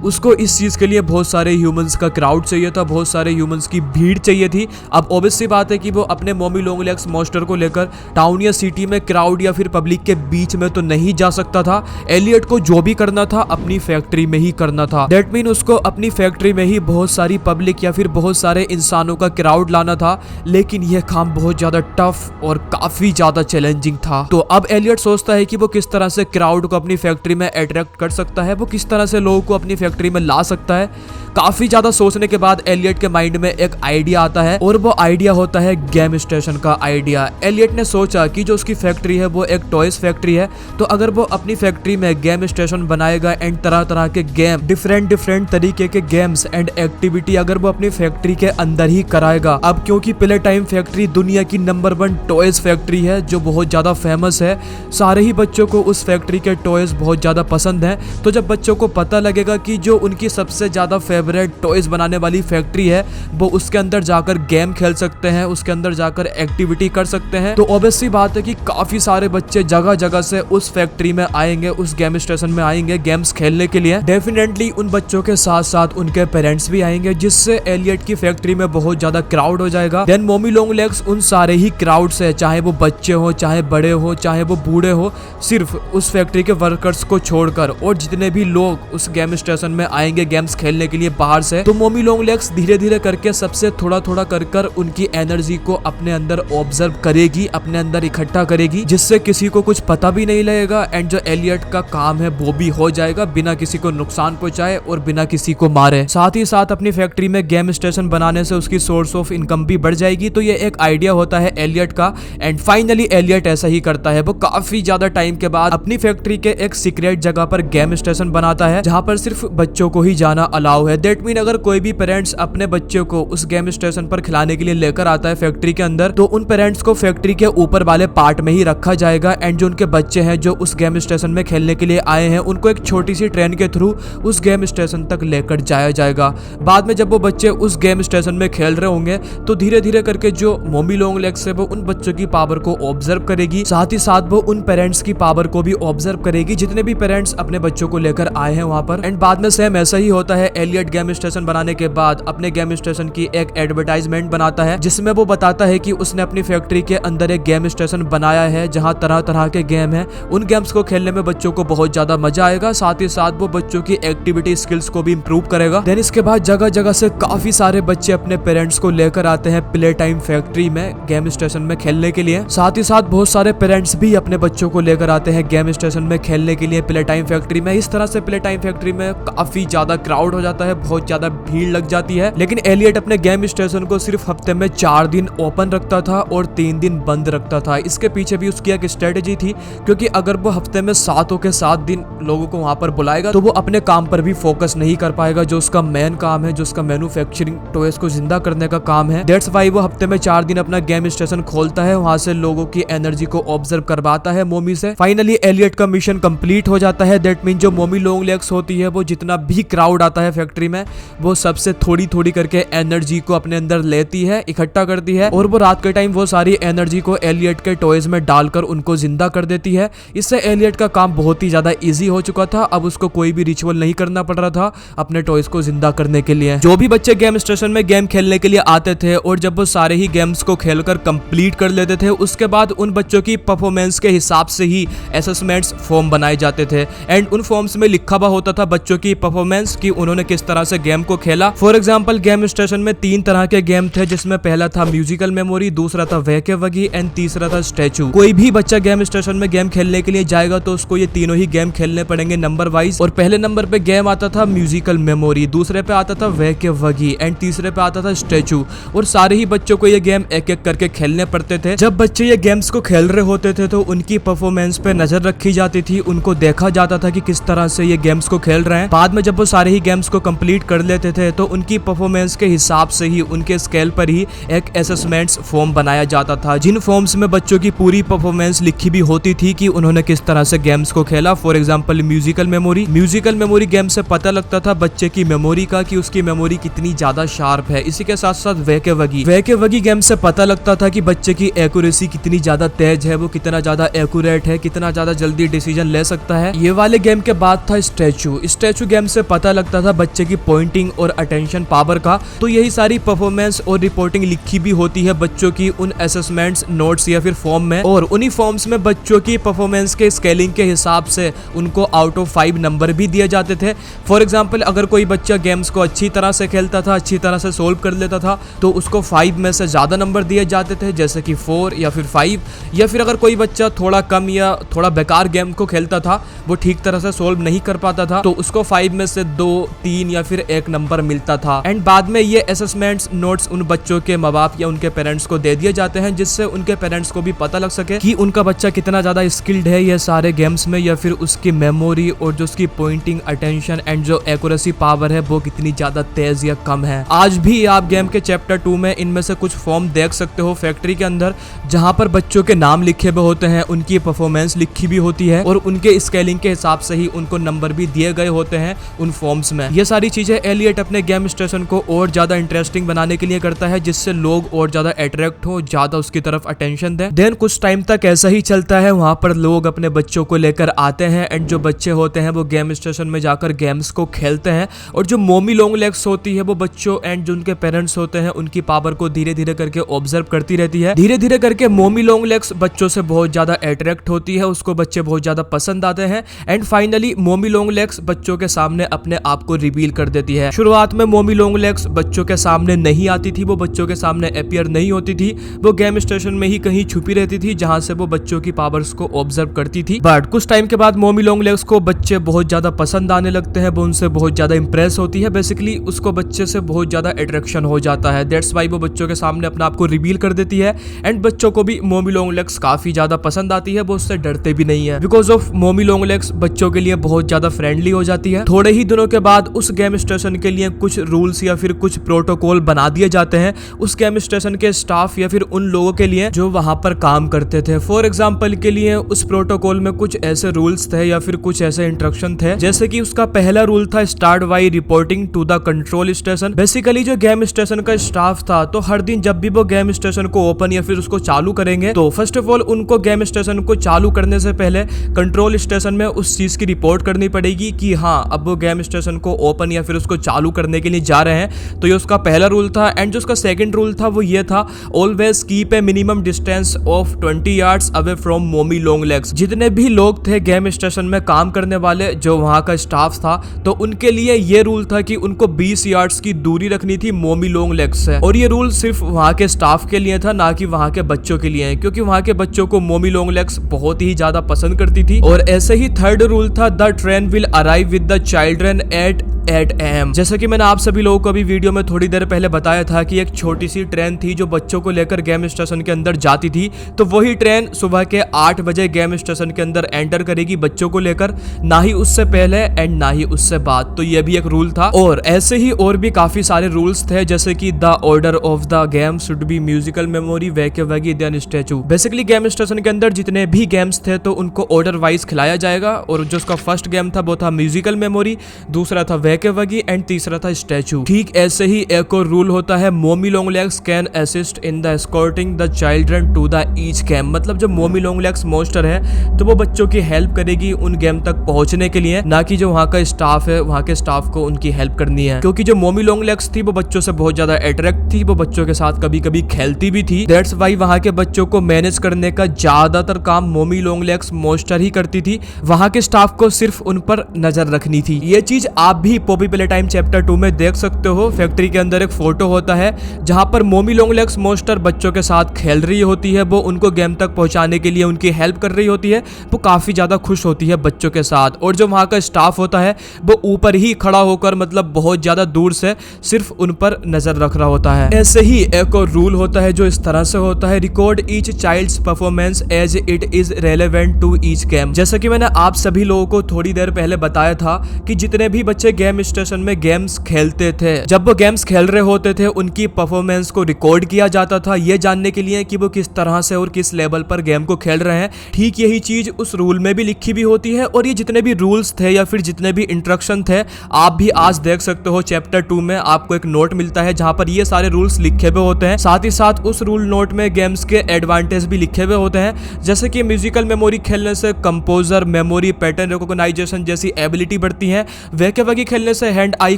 उसको इस चीज के लिए बहुत सारे ह्यूमंस का क्राउड चाहिए था, बहुत सारे ह्यूमंस की भीड़ चाहिए थी। अब ऑब्वियस सी बात है कि वो अपने मोमी लॉन्ग लेग्स मॉन्स्टर को लेकर टाउन या सिटी में क्राउड या फिर पब्लिक के बीच में तो नहीं जा सकता था। एलियट को जो भी करना था अपनी फैक्ट्री में ही करना था। दैट मीन उसको अपनी फैक्ट्री में ही बहुत सारी पब्लिक या फिर बहुत सारे इंसानों का क्राउड लाना था, लेकिन यह काम बहुत ज्यादा टफ और काफी ज्यादा चैलेंजिंग था। तो अब एलियट सोचता है कि वो किस तरह से क्राउड को अपनी फैक्ट्री में अट्रैक्ट कर सकता है, वो किस तरह से लोगों को अपनी फैक्ट्री में ला सकता है। काफी ज्यादा सोचने के बाद एलियट के माइंड में एक आइडिया आता है और वो आइडिया होता है गेम स्टेशन का आइडिया। एलियट ने सोचा कि जो उसकी फैक्ट्री है वो एक टॉयज फैक्ट्री है, तो अगर वो अपनी फैक्ट्री में गेम स्टेशन बनाएगा एंड तरह तरह के गेम, डिफरेंट तरीके के गेम्स एंड एक्टिविटी अगर वो अपनी फैक्ट्री के अंदर ही कराएगा। अब क्योंकि प्ले टाइम फैक्ट्री दुनिया की नंबर 1 टॉयज फैक्ट्री है जो बहुत ज्यादा फेमस है, सारे ही बच्चों को उस फैक्ट्री के टॉयज बहुत ज्यादा पसंद है। तो जब बच्चों को पता लगेगा कि जो उनकी सबसे ज्यादा फेवरेट टॉयज बनाने वाली फैक्ट्री है, वो उसके अंदर जाकर गेम खेल सकते हैं, उसके अंदर जाकर एक्टिविटी कर सकते हैं, तो ऑब्वियसली बात है कि काफी सारे बच्चे जगह जगह से उस फैक्ट्री में आएंगे, उस गेम स्टेशन में आएंगे गेम्स खेलने के लिए। डेफिनेटली उन बच्चों के साथ साथ उनके पेरेंट्स भी आएंगे, जिससे एलियट की फैक्ट्री में बहुत ज्यादा क्राउड हो जाएगा। देन मोमी लॉन्ग लेग्स उन सारे ही क्राउड से, चाहे वो बच्चे हो, चाहे बड़े हो, चाहे वो बूढ़े हो, सिर्फ उस फैक्ट्री के वर्कर्स को छोड़कर और जितने भी लोग उस गेम स्टेशन में आएंगे गेम्स खेलने के लिए बाहर से, तो मोमी लॉन्ग लेग्स धीरे धीरे करके सबसे थोड़ा थोड़ा कर उनकी एनर्जी को अपने अंदर ऑब्जर्व करेगी, अपने अंदर इकट्ठा करेगी, जिससे किसी को कुछ पता भी नहीं लगेगा एंड जो एलियट का काम है वो भी हो जाएगा बिना किसी को नुकसान पहुंचाए और बिना किसी को मारे। साथ ही साथ अपनी फैक्ट्री में गेम स्टेशन बनाने से उसकी सोर्स ऑफ इनकम भी बढ़ जाएगी। तो ये एक आइडिया होता है एलियट का एंड फाइनली एलियट ऐसा ही करता है। वो काफी ज्यादा टाइम के बाद अपनी फैक्ट्री के एक सीक्रेट जगह पर गेम स्टेशन बनाता है, जहां पर सिर्फ बच्चों को ही जाना अलाउ है। दैट मीन अगर कोई भी पेरेंट्स अपने बच्चे को उस गेम स्टेशन पर खिलाने के लिए लेकर आता है फैक्ट्री के अंदर, तो उन पेरेंट्स को फैक्ट्री के ऊपर वाले पार्ट में ही रखा जाएगा एंड जो उनके बच्चे हैं जो उस गेम स्टेशन में खेलने के लिए आए हैं उनको एक छोटी सी ट्रेन के थ्रू उस गेम स्टेशन तक लेकर जाया जाएगा। बाद में जब वो बच्चे उस गेम स्टेशन में खेल रहे होंगे तो धीरे धीरे करके जो मोमी लॉन्ग लेग्स है वो उन बच्चों की पावर को ऑब्जर्व करेगी, साथ ही साथ वो उन पेरेंट्स की पावर को भी ऑब्जर्व करेगी जितने भी पेरेंट्स अपने बच्चों को लेकर आए हैं वहां पर। एंड बाद में सेम ऐसा ही होता है। एलियट गेम स्टेशन बनाने के बाद अपने गेम स्टेशन की एक एडवर्टाइजमेंट बनाता है जिसमें वो बताता है कि उसने अपनी फैक्ट्री के अंदर एक गेम स्टेशन बनाया है जहां तरह तरह के गेम है। उन गेम्स को खेलने में बच्चों को बहुत ज्यादा मजा आएगा, साथ ही साथ वो बच्चों की एक्टिविटी स्किल्स को भी इंप्रूव करेगा। देन इसके बाद जगह जगह से काफी सारे बच्चे अपने पेरेंट्स को लेकर आते हैं प्ले टाइम फैक्ट्री में गेम स्टेशन में खेलने के लिए। साथ ही साथ बहुत सारे पेरेंट्स भी अपने बच्चों को लेकर आते हैं गेम स्टेशन में खेलने के लिए प्ले टाइम फैक्ट्री में। इस तरह से प्ले टाइम फैक्ट्री में काफी ज्यादा क्राउड हो जाता है, बहुत ज्यादा भीड़ लग जाती है। लेकिन एलियट अपने गेम स्टेशन को सिर्फ हफ्ते में 4 दिन ओपन रखता था और 3 दिन बंद रखता था। इसके पीछे भी उसकी एक स्ट्रेटेजी थी, क्योंकि अगर वो हफ्ते में 7 के 7 दिन लोगों को वहां पर बुलाएगा तो वो अपने काम पर भी फोकस नहीं कर पाएगा, जो उसका मेन काम है, जो उसका मैन्युफैक्चरिंग टॉयज को जिंदा करने का काम है। दैट्स व्हाई वो हफ्ते में 4 दिन अपना गेम स्टेशन खोलता है, वहां से लोगों की एनर्जी को ऑब्जर्व करवाता है मोमी से। फाइनली एलियट का मिशन कंप्लीट हो जाता है। दैट मीन जो मोमी लॉन्ग लेग्स होती है वो जितना भी क्राउड आता है फैक्ट्री में वो सबसे थोड़ी थोड़ी करके एनर्जी को अपने अंदर लेती है, इकट्ठा करती है और वो रात के टाइम वो सारी एनर्जी को एलियट के टॉयज में डालकर उनको जिंदा कर देती है। इससे एलियट का काम बहुत ही ज्यादा इजी हो चुका था। अब उसको कोई भी रिचुअल नहीं करना पड़ रहा था अपने टॉयज को जिंदा करने के लिए। जो भी बच्चे गेम स्टेशन में गेम खेलने के लिए आते थे और जब वो सारे ही गेम्स को खेलकर कंप्लीट कर लेते थे, उसके बाद उन बच्चों की परफॉर्मेंस के हिसाब से ही असेसमेंट्स फॉर्म बनाए जाते थे एंड उन फॉर्म्स में लिखा हुआ होता था बच्चों की परफॉर्मेंस कि उन्होंने किस तरह से गेम को खेला। फॉर एग्जांपल गेम स्टेशन में 3 तरह के गेम थे, जिसमें पहला था म्यूजिकल मेमोरी, दूसरा था वैके वगी एंड तीसरा था स्टैचू। कोई भी बच्चा गेम स्टेशन में गेम खेलने के लिए जाएगा तो उसको ये तीनों ही गेम खेलने पड़ेंगे नंबर वाइज। और पहले नंबर पे गेम आता था म्यूजिकल मेमोरी, दूसरे पे आता था वैके वगी एंड तीसरे पे आता था स्टैचू। और सारे ही बच्चों को ये गेम एक एक करके खेलने पड़ते थे। जब बच्चे ये गेम्स को खेल रहे होते थे तो उनकी परफॉर्मेंस पे नजर रखी जाती थी, उनको देखा जाता था कि किस तरह से ये गेम्स को खेल रहे हैं। बाद में जब वो सारे ही गेम्स को कंप्लीट कर लेते थे तो उनकी परफॉर्मेंस के हिसाब से ही उनके स्केल पर ही एक असेसमेंट्स फॉर्म बनाया जाता था, जिन फॉर्म्स में बच्चों की पूरी परफॉर्मेंस लिखी भी होती थी कि उन्होंने किस तरह से गेम्स को खेला। For example musical memory game से पता लगता था बच्चे की मेमोरी का कि उसकी मेमोरी कितनी ज्यादा शार्प है। इसी के साथ साथ वैके वगी गेम से पता लगता था कि बच्चे की एक्यूरेसी कितनी ज्यादा तेज है, वो कितना ज्यादा एक्यूरेट है, कितना ज्यादा जल्दी डिसीजन ले सकता है। ये वाले गेम के बाद था स्टैचू गेम से पता लगता था बच्चे की पॉइंटिंग और अटेंशन पावर का। तो यही सारी परफॉर्मेंस और रिपोर्टिंग लिखी भी होती है बच्चों की उन असेसमेंट्स नोट्स या फिर फॉर्म में, और उन्हीं फॉर्म्स में बच्चों की परफॉर्मेंस के स्केलिंग के हिसाब से उनको आउट ऑफ 5 नंबर भी दिए जाते थे। फॉर एग्जांपल अगर कोई बच्चा गेम्स को अच्छी तरह से खेलता था, अच्छी तरह से सोल्व कर लेता था, तो उसको 5 में से ज्यादा नंबर दिए जाते थे, जैसे कि 4 या फिर 5। या फिर अगर कोई बच्चा थोड़ा कम या थोड़ा बेकार गेम को खेलता था, वो ठीक तरह से सोल्व नहीं कर पाता था, तो उसको 5 में से 2, 3 या फिर 1 नंबर मिलता था। एंड बाद में ये असेसमेंट्स नोट्स उन बच्चों के माँ बाप या उनके पेरेंट्स को दे दिए जाते हैं, जिससे उनके पेरेंट्स को भी पता लग सके कि उनका बच्चा कितना ज्यादा स्किल्ड है ये सारे गेम्स में, या फिर उसकी मेमोरी और जो उसकी पॉइंटिंग, अटेंशन एंड जो एक्यूरेसी पावर है वो कितनी ज्यादा तेज या कम है। आज भी आप गेम के चैप्टर 2 में इनमें से कुछ फॉर्म देख सकते हो फैक्ट्री के अंदर, जहां पर बच्चों के नाम लिखे हुए होते हैं, उनकी परफॉर्मेंस लिखी भी होती है और उनके स्केलिंग के हिसाब से ही उनको नंबर भी दिए गए होते हैं उन फॉर्म्स में। ये सारी चीजें एलियट अपने गेम स्टेशन को और ज्यादा इंटरेस्टिंग बनाने के लिए करता है, जिससे लोग और ज्यादा अट्रैक्ट हो, ज्यादा उसकी तरफ अटेंशन दें। देन कुछ टाइम तक ऐसा ही चलता है, वहां पर लोग अपने बच्चों को लेकर आते हैं एंड जो बच्चे होते हैं वो गेम स्टेशन में जाकर गेम्स को खेलते हैं, और जो मोमी लॉन्ग लेग्स होती है वो बच्चों एंड जो उनके पेरेंट्स होते हैं उनकी पावर को धीरे धीरे करके ऑब्जर्व करती रहती है। धीरे धीरे करके मोमी लॉन्ग लेग्स बच्चों से बहुत ज्यादा अट्रैक्ट होती है, उसको बच्चे बहुत ज्यादा पसंद आते हैं एंड फाइनली मोमी लॉन्ग लेग्स बच्चों के सामने अपने आप को रिवील कर देती है। शुरुआत में मोमी लॉन्ग लेग्स बच्चों के सामने नहीं आती थी, वो बच्चों के सामने अपीयर नहीं होती थी, वो गेम स्टेशन में ही कहीं छुपी रहती थी जहां से वो बच्चों की पावर्स को ऑब्जर्व करती थी। बट कुछ टाइम के बाद मोमी लॉन्ग लेग्स को बच्चे बहुत ज्यादा पसंद आने लगते हैं, वो उनसे बहुत ज्यादा इंप्रेस होती है, बेसिकली उसको बच्चे से बहुत ज्यादा अट्रैक्शन हो जाता है। दैट्स व्हाई वो बच्चों के सामने अपने आप को रिवील कर देती है एंड बच्चों को भी मोमी लॉन्ग लेग्स काफी ज्यादा पसंद आती है, वो उससे डरते भी नहीं है। बिकॉज ऑफ मोमी लॉन्ग लेग्स बच्चों के लिए बहुत ज्यादा फ्रेंडली हो जाती है है। थोड़े ही दिनों के बाद उस गेम स्टेशन के लिए कुछ रूल्स या फिर कुछ प्रोटोकॉल बना दिए जाते हैं उस गेम स्टेशन के स्टाफ या फिर उन लोगों के लिए जो वहां पर काम करते थे। फॉर एग्जाम्पल के लिए उस प्रोटोकॉल में कुछ ऐसे रूल्स थे या फिर कुछ ऐसे इंस्ट्रक्शन थे, जैसे कि उसका पहला रूल था start by reporting to the control station. Basically जो गेम स्टेशन का स्टाफ था तो हर दिन जब भी वो गेम स्टेशन को ओपन या फिर उसको चालू करेंगे तो फर्स्ट ऑफ ऑल उनको गेम स्टेशन को चालू करने से पहले कंट्रोल स्टेशन में उस चीज की रिपोर्ट करनी पड़ेगी कि हाँ अब वो गेम स्टेशन को ओपन या फिर उसको चालू करने के लिए जा रहे हैं। तो ये उसका पहला रूल था। एंड जो उसका सेकंड रूल था वो ये था always keep a minimum distance of 20 yards away from मोमी लॉन्ग लेग्स। जितने भी लोग थे गेम स्टेशन में काम करने वाले जो वहां का स्टाफ था तो उनके लिए ये रूल था कि उनको 20 यार्ड्स की दूरी रखनी थी मोमी लॉन्ग लेग्स से। और ये रूल सिर्फ वहां के स्टाफ के लिए था, ना कि वहां के बच्चों के लिए, क्योंकि वहां के बच्चों को मोमी लॉन्ग लेग्स बहुत ही ज्यादा पसंद करती थी। और ऐसे ही थर्ड रूल था the train will arrive with the children eight 8 AM। जैसे कि मैंने आप सभी लोगों को भी वीडियो में थोड़ी देर पहले बताया था कि एक छोटी सी ट्रेन थी जो बच्चों को लेकर गेम स्टेशन के अंदर जाती थी, तो वही ट्रेन सुबह के 8 बजे गेम स्टेशन के अंदर एंटर करेगी बच्चों को लेकर, ना ही उससे पहले एंड ना ही उससे बाद। तो ये भी एक रूल था। और ऐसे ही और भी काफी सारे रूल्स थे, जैसे कि the order of the game should be musical memory वेके वेगी then statue. Basically game station के अंदर जितने भी गेम्स थे तो उनको ऑर्डर वाइज खिलाया जाएगा। और जो उसका फर्स्ट गेम था वो था म्यूजिकल मेमोरी, दूसरा था वेके वेगी एंड तीसरा था स्टैचू। ठीक ऐसे ही एक और रूल होता है mommy long legs can assist in the escorting the children to the each game. मतलब जो मोमी लॉन्ग लेग्स मोस्टर है तो वो बच्चों की हेल्प करेगी उन गेम तक पहुंचने के लिए, ना कि जो वहाँ का स्टाफ है वहाँ के स्टाफ को उनकी हेल्प करनी है। क्योंकि जो मोमी लॉन्ग लेग्स थी वो बच्चों से बहुत ज्यादा अट्रैक्ट थी, वो बच्चों के साथ कभी कभी खेलती भी थी। दैट्स वाई वहाँ के बच्चों को मैनेज करने का ज्यादातर काम मोमी लॉन्ग लेग्स मोस्टर ही करती थी। वहाँ के स्टाफ को सिर्फ उन पर नजर रखनी थी। ये चीज आप भी पॉपी प्ले टाइम चैप्टर 2 में देख सकते हो। फैक्ट्री के अंदर एक फोटो होता है जहां पर मोमी लॉन्ग लेग्स मोस्टर बच्चों के साथ खेल रही होती है, वो उनको गेम तक पहुंचाने के लिए उनकी हेल्प कर रही होती है, वो काफी ज्यादा खुश होती है बच्चों के साथ। और जो वहां का स्टाफ होता है वो ऊपर ही खड़ा होकर मतलब बहुत ज्यादा दूर से सिर्फ उन पर नजर रख रहा होता है। ऐसे ही एक और रूल होता है जो इस तरह से होता है record each child's performance as it is relevant to each game. जैसा कि मैंने आप सभी लोगों को थोड़ी देर पहले बताया था कि जितने भी बच्चे गेम स्टेशन में गेम्स खेलते थे, जब वो गेम्स खेल रहे होते थे उनकी परफॉर्मेंस को रिकॉर्ड किया जाता था, ये जानने के लिए कि वो किस तरह से और किस लेवल पर गेम को खेल रहे हैं। ठीक यही चीज उस रूल में भी लिखी भी होती है। और ये जितने भी रूल्स थे या फिर जितने भी इंस्ट्रक्शन थे आप भी आज देख सकते हो चैप्टर 2 में आपको एक नोट मिलता है जहां पर ये सारे रूल्स लिखे हुए होते हैं। साथ ही साथ उस रूल नोट में गेम्स के एडवांटेज भी लिखे हुए होते हैं, जैसे कि म्यूजिकल मेमोरी खेलने से कंपोजर मेमोरी पैटर्न रिकॉग्नाइजेशन जैसी एबिलिटी बढ़ती है, वेके वेगी खेलने से hand eye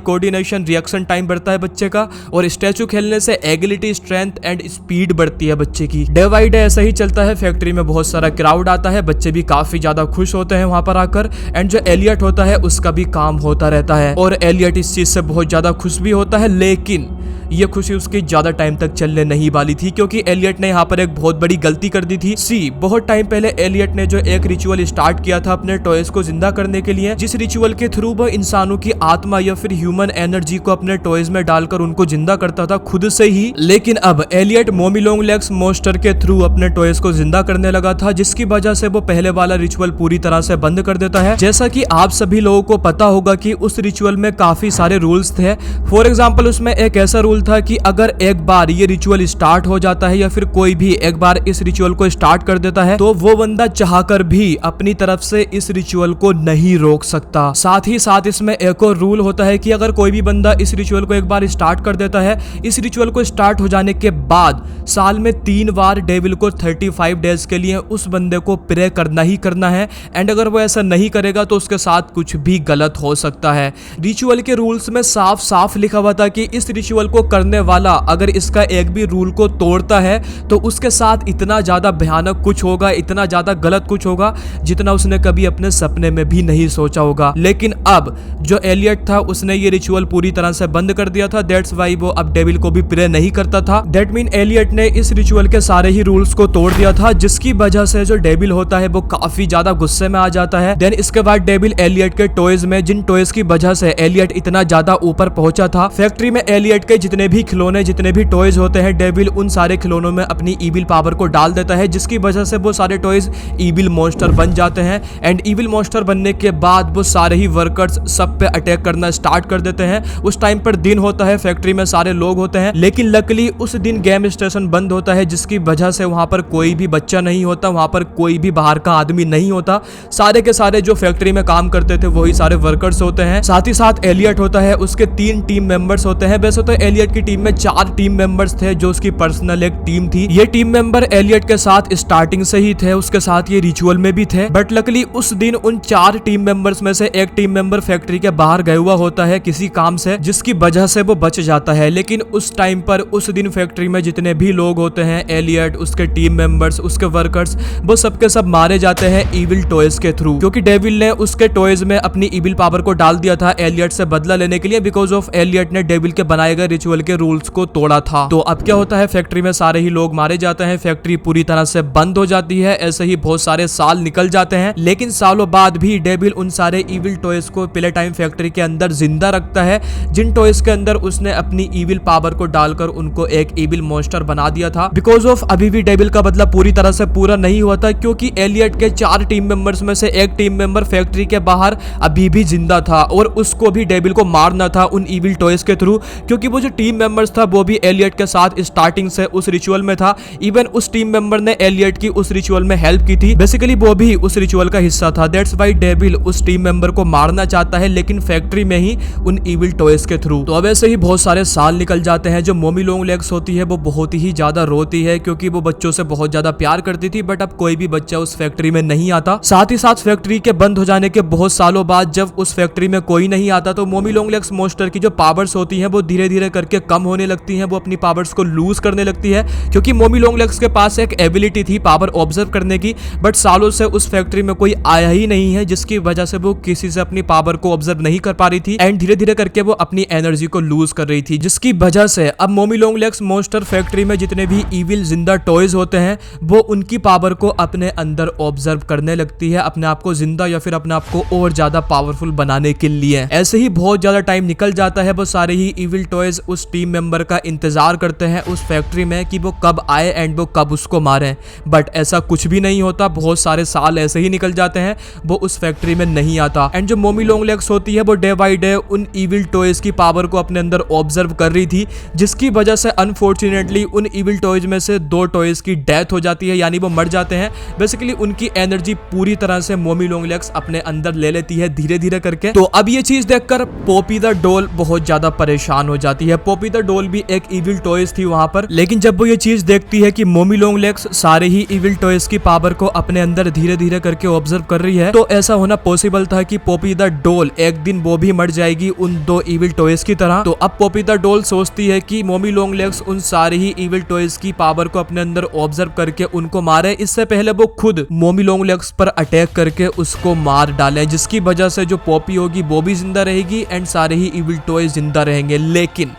coordination reaction time बढ़ता है बच्चे का, और स्टैचू खेलने से एगिलिटी स्ट्रेंथ एंड स्पीड बढ़ती है बच्चे की। डे बाई डे ऐसा ही चलता है। फैक्ट्री में बहुत सारा क्राउड आता है, बच्चे भी काफी ज्यादा खुश होते हैं वहां पर आकर। एंड जो एलियट होता है उसका भी काम होता रहता है और एलियट इस चीज से बहुत ज्यादा खुश भी होता है। लेकिन ये खुशी उसकी ज्यादा टाइम तक चलने नहीं वाली थी, क्योंकि एलियट ने यहाँ पर एक बहुत बड़ी गलती कर दी थी। बहुत टाइम पहले एलियट ने जो एक रिचुअल स्टार्ट किया था अपने टॉयज को जिंदा करने के लिए, जिस रिचुअल के थ्रू वो इंसानों की आत्मा या फिर ह्यूमन एनर्जी को अपने टॉयज में डालकर उनको जिंदा करता था खुद से ही। लेकिन अब एलियट मोमी लॉन्ग लेग्स मोस्टर के थ्रू अपने टॉयज को जिंदा करने लगा था, जिसकी वजह से वो पहले वाला रिचुअल पूरी तरह से बंद कर देता है। जैसा कि आप सभी लोगों को पता होगा कि उस रिचुअल में काफी सारे रूल्स थे। फॉर एग्जाम्पल उसमें एक ऐसा रूल था कि अगर एक बार ये रिचुअल स्टार्ट हो जाता है या फिर कोई भी एक बार इस रिचुअल को स्टार्ट कर देता है तो वो बंदा चाहकर भी अपनी तरफ से इस रिचुअल को नहीं रोक सकता। साथ ही साथ इसमें एक और रूल होता है कि अगर कोई भी बंदा इस रिचुअल को एक बार स्टार्ट कर देता है, इस रिचुअल को स्टार्ट हो जाने के बाद साल में 3 बार डेविल को 35 डेज के लिए उस बंदे को प्रे करना ही करना है। एंड अगर वो ऐसा नहीं करेगा तो उसके साथ कुछ भी गलत हो सकता है। रिचुअल के रूल्स में साफ साफ लिखा हुआ था कि इस रिचुअल को करने वाला अगर इसका एक भी रूल को तोड़ता है तो उसके साथ इतना ज्यादा भयानक कुछ होगा, इतना ज्यादा गलत कुछ होगा जितना उसने कभी अपने सपने में भी नहीं सोचा होगा। लेकिन अब जो एलियट था उसने ये रिचुअल पूरी तरह से बंद कर दिया था। दैट्स वाई वो अब डेविल को भी प्रे नहीं करता था। दैट मीन एलियट ने इस रिचुअल के सारे ही रूल्स को तोड़ दिया था, जिसकी वजह से जो डेविल होता है वो काफी ज्यादा गुस्से में आ जाता है। देन इसके बाद डेविल एलियट के टॉयज में, जिन टॉयज की वजह से एलियट इतना ज्यादा ऊपर पहुंचा था, फैक्ट्री में एलियट के जितने जितने भी खिलौने, जितने भी टॉयज होते हैं, डेविल उन सारे खिलौनों में अपनी ईविल पावर को डाल देता है, जिसकी वजह से वो सारे टॉयज ईविल मॉन्स्टर बन जाते हैं। एंड ईविल मॉन्स्टर बनने के बाद वो सारे ही वर्कर्स सब पे अटैक करना स्टार्ट कर देते हैं। उस टाइम पर दिन होता है, फैक्ट्री में सारे लोग होते हैं, लेकिन लकली उस दिन गेम स्टेशन बंद होता है, जिसकी वजह से वहां पर कोई भी बच्चा नहीं होता, वहां पर कोई भी बाहर का आदमी नहीं होता। सारे के सारे जो फैक्ट्री में काम करते थे वही सारे वर्कर्स होते हैं। साथ ही साथ एलियट होता है, उसके 3 टीम मेंबर्स होते हैं। वैसे तो एलियट की टीम में 4 टीम मेंबर्स थे, जो उसकी पर्सनल एक टीम थी। ये टीम मेंबर एलियट के साथ स्टार्टिंग से ही थे, उसके साथ ये रिचुअल में भी थे। बट लकली उस दिन उन 4 टीम मेंबर्स में से एक टीम मेंबर फैक्ट्री के बाहर गया हुआ होता है किसी काम से, जिसकी वजह से वो बच जाता है। लेकिन उस टाइम पर उस दिन फैक्ट्री में जितने भी लोग होते हैं, एलियट, उसके टीम मेंबर्स, उसके वर्कर्स, वो सबके सब मारे जाते हैं ईविल टॉयज के थ्रू, क्योंकि डेविल ने उसके टॉयज में अपनी ईविल पावर को डाल दिया था एलियट से बदला लेने के लिए, बिकॉज ऑफ एलियट ने डेविल के बनाए गए रिचुअल के रूल्स को तोड़ा था। तो अब क्या होता है, फैक्ट्री में सारे ही लोग मारे जाते हैं, फैक्ट्री पूरी तरह से बंद हो जाती है। ऐसे ही बहुत सारे साल निकल जाते हैं, लेकिन सालों बाद भी डेविल उन सारे ईविल टॉयज को प्ले टाइम फैक्ट्री के अंदर जिंदा रखता है, जिन टॉयज के अंदर उसने अपनी ईविल पावर को डालकर उनको एक ईविल मॉन्स्टर बना दिया था। बिकॉज ऑफ अभी भी डेविल का बदला पूरी तरह से पूरा नहीं हुआ था, क्योंकि एलियट के 4 टीम मेंबर्स में से एक टीम मेंबर फैक्ट्री के बाहर अभी भी जिंदा था, और उसको भी डेविल को मारना था उन ईविल टॉयज के थ्रू, क्योंकि वो जो टीम मेंबर्स था वो भी एलियट के साथ स्टार्टिंग से उस रिचुअल में था। इवन उस टीम मेंबर ने एलियट की उस रिचुअल में हेल्प की थी, बेसिकली वो भी उस रिचुअल का हिस्सा था। दैट्स व्हाई डेविल उस टीम मेंबर को मारना चाहता है, लेकिन फैक्ट्री में ही उन ईविल टॉयज के थ्रू। तो अब ऐसे ही बहुत सारे साल निकल जाते हैं। जो मोमी लॉन्ग लेग्स होती है वो बहुत ही ज्यादा रोती है, क्योंकि वो बच्चों से बहुत ज्यादा प्यार करती थी, बट अब कोई भी बच्चा उस फैक्ट्री में नहीं आता। साथ ही साथ फैक्ट्री के बंद हो जाने के बहुत सालों बाद जब उस फैक्ट्री में कोई नहीं आता, तो मोमी लॉन्ग लेग्स मॉन्स्टर की जो पावर्स होती हैं वो धीरे धीरे करके कम होने लगती हैं, वो अपनी पावर्स को लूज करने लगती है, क्योंकि मोमी लॉन्ग लेग्स के पास एक एबिलिटी थी पावर ऑब्जर्व करने की, बट सालों से उस फैक्ट्री में कोई आया ही नहीं है, जिसकी वजह से वो किसी से अपनी पावर को ऑब्जर्व नहीं कर पा रही थी, एंड धीरे धीरे करके वो अपनी एनर्जी को लूज कर रही थी, जिसकी वजह से अब मोमी लॉन्ग लेग्स मॉन्स्टर फैक्ट्री में जितने भी ईविल जिंदा टॉयज होते हैं वो उनकी पावर को अपने अंदर ऑब्जर्व करने लगती है, अपने आप को जिंदा या फिर अपने आप को और ज्यादा पावरफुल बनाने के लिए। ऐसे ही बहुत ज्यादा टाइम निकल जाता है, वो सारे ही ईविल टॉयज उस टीम मेंबर का इंतजार करते हैं उस फैक्ट्री में कि वो कब आए एंड वो कब उसको मारे, बट ऐसा कुछ भी नहीं होता। बहुत सारे साल ऐसे ही निकल जाते हैं, वो उस फैक्ट्री में नहीं आता। एंड जो मोमी लॉन्ग लेग्स होती है वो डे बाई डे उन ईविल टॉयज की पावर को अपने अंदर ऑब्जर्व कर रही थी, जिसकी वजह से अनफॉर्चुनेटली उन ईविल टॉयज में से 2 टॉयज की डेथ हो जाती है, यानी वो मर जाते हैं। बेसिकली उनकी एनर्जी पूरी तरह से मोमी लॉन्ग लेग्स अपने अंदर ले लेती है धीरे धीरे करके। तो अब ये चीज देखकर पॉपी द डॉल बहुत ज्यादा परेशान हो जाती है। पॉपी द डॉल भी एक ईविल टॉयज थी वहां पर, लेकिन जब वो ये चीज देखती है कि मोमी लॉन्ग लेग्स सारे ही ईविल टॉयज की पावर को अपने अंदर धीरे धीरे करके ऑब्जर्व कर रही है, तो ऐसा होना पॉसिबल था कि पॉपी द डॉल एक दिन वो भी मर जाएगी उन 2 ईविल टॉयज की तरह। तो अब पॉपी द डॉल सोचती है कि मोमी लॉन्ग लेग्स उन सारे ही ईविल टॉयज की पावर को अपने अंदर ऑब्जर्व करके उनको मारे, इससे पहले वो खुद मोमी लॉन्ग लेग्स पर अटैक करके उसको मार डाले, जिसकी वजह से जो पॉपी होगी वो भी जिंदा रहेगी एंड सारे ही ईविल टॉयज जिंदा रहेंगे। लेकिन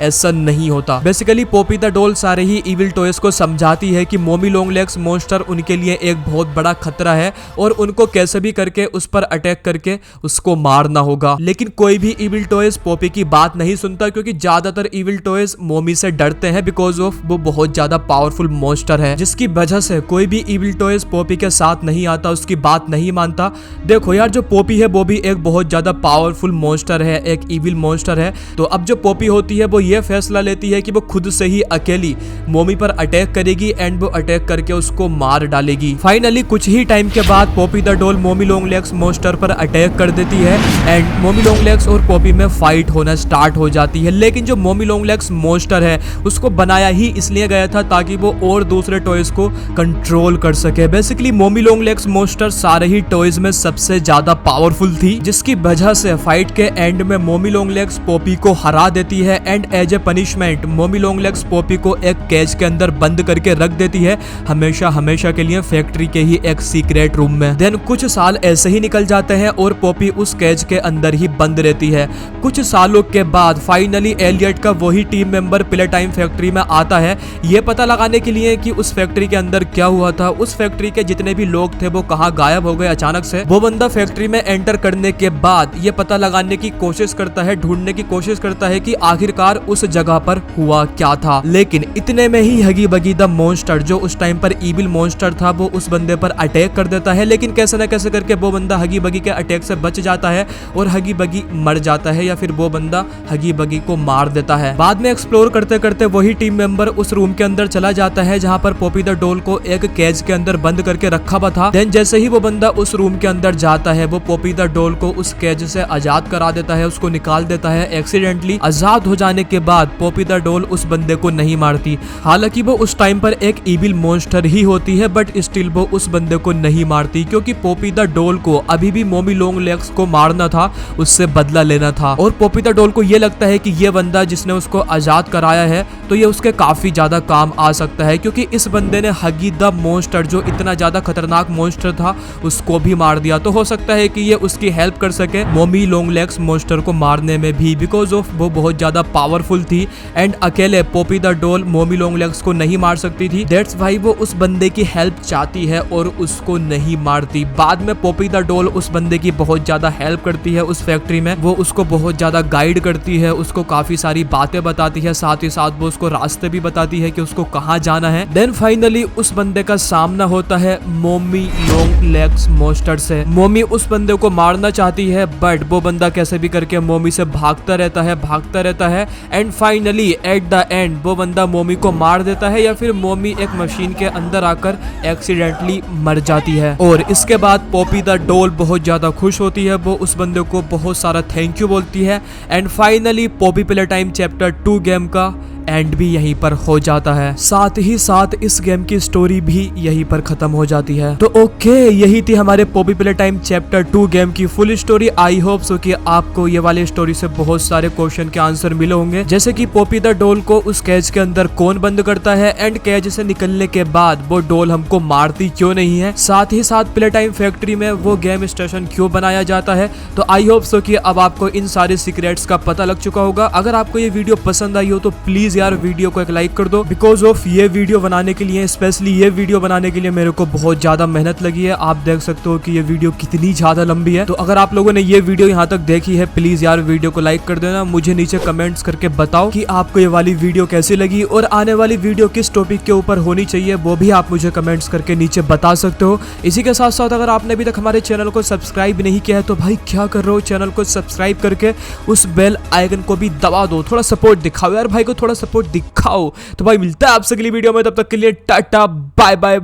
ऐसा नहीं होता। बेसिकली पॉपी द डॉल सारे ही ईविल टॉयज को समझाती है कि मोमी लॉन्ग लेग्स मॉन्स्टर उनके लिए एक बहुत बड़ा खतरा है और उनको कैसे भी करके उस पर अटैक करके उसको मारना होगा। लेकिन कोई भी ईविल टॉयज पॉपी की बात नहीं सुनता, क्योंकि ज्यादातर ईविल टॉयज मोमी से डरते हैं, बिकॉज ऑफ वो बहुत ज्यादा पावरफुल मॉन्स्टर है, जिसकी वजह से कोई भी ईविल टॉयज पॉपी के साथ नहीं आता, उसकी बात नहीं मानता। देखो यार, जो पॉपी है वो भी एक बहुत ज्यादा पावरफुल मॉन्स्टर है, एक ईविल मॉन्स्टर है। तो अब जो पॉपी होती है वो ये फैसला लेती है कि वो खुद से ही अकेली मोमी पर अटैक करेगी एंड वो अटैक करके उसको मार डालेगी। फाइनली कुछ ही टाइम के बाद पॉपी द डॉल मोमी लॉन्ग लेग्स मॉन्स्टर पर अटैक कर देती है एंड मोमी लॉन्ग लेग्स और पॉपी में फाइट होना स्टार्ट हो जाती है। लेकिन जो मोमी लॉन्ग लेग्स मॉन्स्टर है उसको बनाया ही इसलिए गया था ताकि वो और दूसरे टॉयज को कंट्रोल कर सके। बेसिकली मोमी लॉन्ग लेग्स मॉन्स्टर सारे ही टॉयज में सबसे ज्यादा पावरफुल थी, जिसकी वजह से फाइट के एंड में मोमी लॉन्ग लेग्स पॉपी को हरा देती है एंड एज ए पनिशमेंट मोमी लॉन्ग लेग्स पॉपी को एक केज के अंदर बंद करके रख देती है, हमेशा हमेशा के लिए फैक्ट्री के ही एक सीक्रेट रूम में। देन कुछ साल ऐसे ही निकल जाते हैं और पॉपी उस केज के अंदर ही बंद रहती है। कुछ सालों के बाद फाइनली एलियट का वही team member play time factory में आता है, ये पता लगाने के लिए कि उस फैक्ट्री के अंदर क्या हुआ था, उस फैक्ट्री के जितने भी लोग थे वो कहाँ गायब हो गए अचानक से। वो बंदा फैक्ट्री में एंटर करने के बाद ये पता लगाने की कोशिश करता है, ढूंढने की कोशिश करता है कि आखिरकार उस जगह पर हुआ क्या था। लेकिन इतने में ही हगी बगी द मॉन्स्टर, जो उस टाइम पर इविल मॉन्स्टर था, वो उस बंदे पर अटैक कर देता है। लेकिन कैसे न कैसे करके वो बंदा हगी बगी के अटैक से बच जाता है और हगी बगी मर जाता है, या फिर वो बंदा हगी बगी को मार देता है। बाद में एक्सप्लोर करते करते वही टीम मेंबर उस रूम के अंदर चला जाता है जहां पर पॉपी द डॉल को एक केज के अंदर बंद करके रखा हुआ था। देन जैसे ही वो बंदा उस रूम के अंदर जाता है, वो पॉपी द डॉल को उस केज से आजाद करा देता है, उसको निकाल देता है। एक्सीडेंटली आजाद हो जाने के बाद पॉपी द डॉल उस बंदे को नहीं मारती। हालांकि वो उस टाइम पर एक इविल मॉन्स्टर ही होती है, बट स्टिल वो उस बंदे को नहीं मारती, क्योंकि पॉपी द डॉल को अभी भी मोमी लॉन्ग लेग्स को मारना था, उससे बदला लेना था। और पॉपी द डॉल को ये लगता है कि ये बंदा जिसने उसको आजाद कराया है तो ये उसके काफी ज्यादा काम आ सकता है, क्योंकि इस बंदे ने हगी द मॉन्स्टर, जो इतना ज्यादा खतरनाक मॉन्स्टर था, उसको भी मार दिया। तो हो सकता है कि ये उसकी हेल्प कर सके मोमी लॉन्ग लेग्स मॉन्स्टर को मारने में भी, बिकॉज ऑफ वो बहुत ज्यादा पावरफुल थी एंड अकेले पॉपी द डॉल मोमी लॉन्ग लेग्स को नहीं मार सकती थी। दैट्स व्हाई वो उस बंदे की हेल्प चाहती है और उसको नहीं मारती। बाद में पॉपी द डॉल उस बंदे की बहुत ज्यादा हेल्प करती है उस फैक्ट्री में, वो उसको बहुत ज्यादा गाइड करती है, उसको काफी सारी बातें बताती है, साथ ही साथ वो उसको रास्ते भी बताती है कि उसको कहाँ जाना है। देन फाइनली उस बंदे का सामना होता है मोमी लॉन्ग लेग्स मॉन्स्टर से। मोमी उस बंदे को मारना चाहती है, बट वो बंदा कैसे भी करके मोमी से भागता रहता है and finally at the and वो बंदा मोमी को मार देता है, या फिर मोमी एक मशीन के अंदर आकर एक्सीडेंटली मर जाती है। और इसके बाद पॉपी द डॉल बहुत ज्यादा खुश होती है, वो उस बंदे को बहुत सारा थैंक यू बोलती है and finally Poppy playtime chapter 2 game का एंड भी यहीं पर हो जाता है। साथ ही साथ इस गेम की स्टोरी भी यहीं पर खत्म हो जाती है। तो ओके, यही थी हमारे Poppy playtime chapter 2 game की full story. I hope so कि आपको ये वाली स्टोरी से बहुत सारे क्वेश्चन के आंसर मिले होंगे, जैसे कि पॉपी द डॉल को उस कैज के अंदर कौन बंद करता है एंड कैज से निकलने के बाद वो डॉल हमको मारती क्यों नहीं है, साथ ही साथ प्ले टाइम फैक्ट्री में वो गेम स्टेशन क्यों बनाया जाता है। तो आई होप सो कि अब आपको इन सारे सीक्रेट्स का पता लग चुका होगा। अगर आपको ये वीडियो पसंद आई हो तो प्लीज यार वीडियो को एक लाइक कर दो, बिकॉज ऑफ ये वीडियो बनाने के लिए, स्पेशली ये वीडियो बनाने के लिए मेरे को बहुत ज्यादा मेहनत लगी है। आप देख सकते हो कि ये वीडियो कितनी ज्यादा लंबी है। तो अगर आप लोगों ने ये वीडियो यहाँ तक देखी है, प्लीज यार वीडियो को लाइक कर देना। मुझे नीचे कमेंट्स करके बताओ कि आपको ये वाली वीडियो कैसी लगी और आने वाली वीडियो किस टॉपिक के ऊपर होनी चाहिए, वो भी आप मुझे कमेंट्स करके नीचे बता सकते हो। इसी के साथ साथ अगर आपने अभी तक हमारे चैनल को सब्सक्राइब नहीं किया है तो भाई क्या कर रहे हो, चैनल को सब्सक्राइब करके उस बेल आइकन को भी दबा दो। थोड़ा सपोर्ट दिखाओ यार भाई को, थोड़ा सपोर्ट दिखाओ। तो भाई मिलता है आपसे अगली वीडियो में, तब तक के लिए टाटा बाय बाय।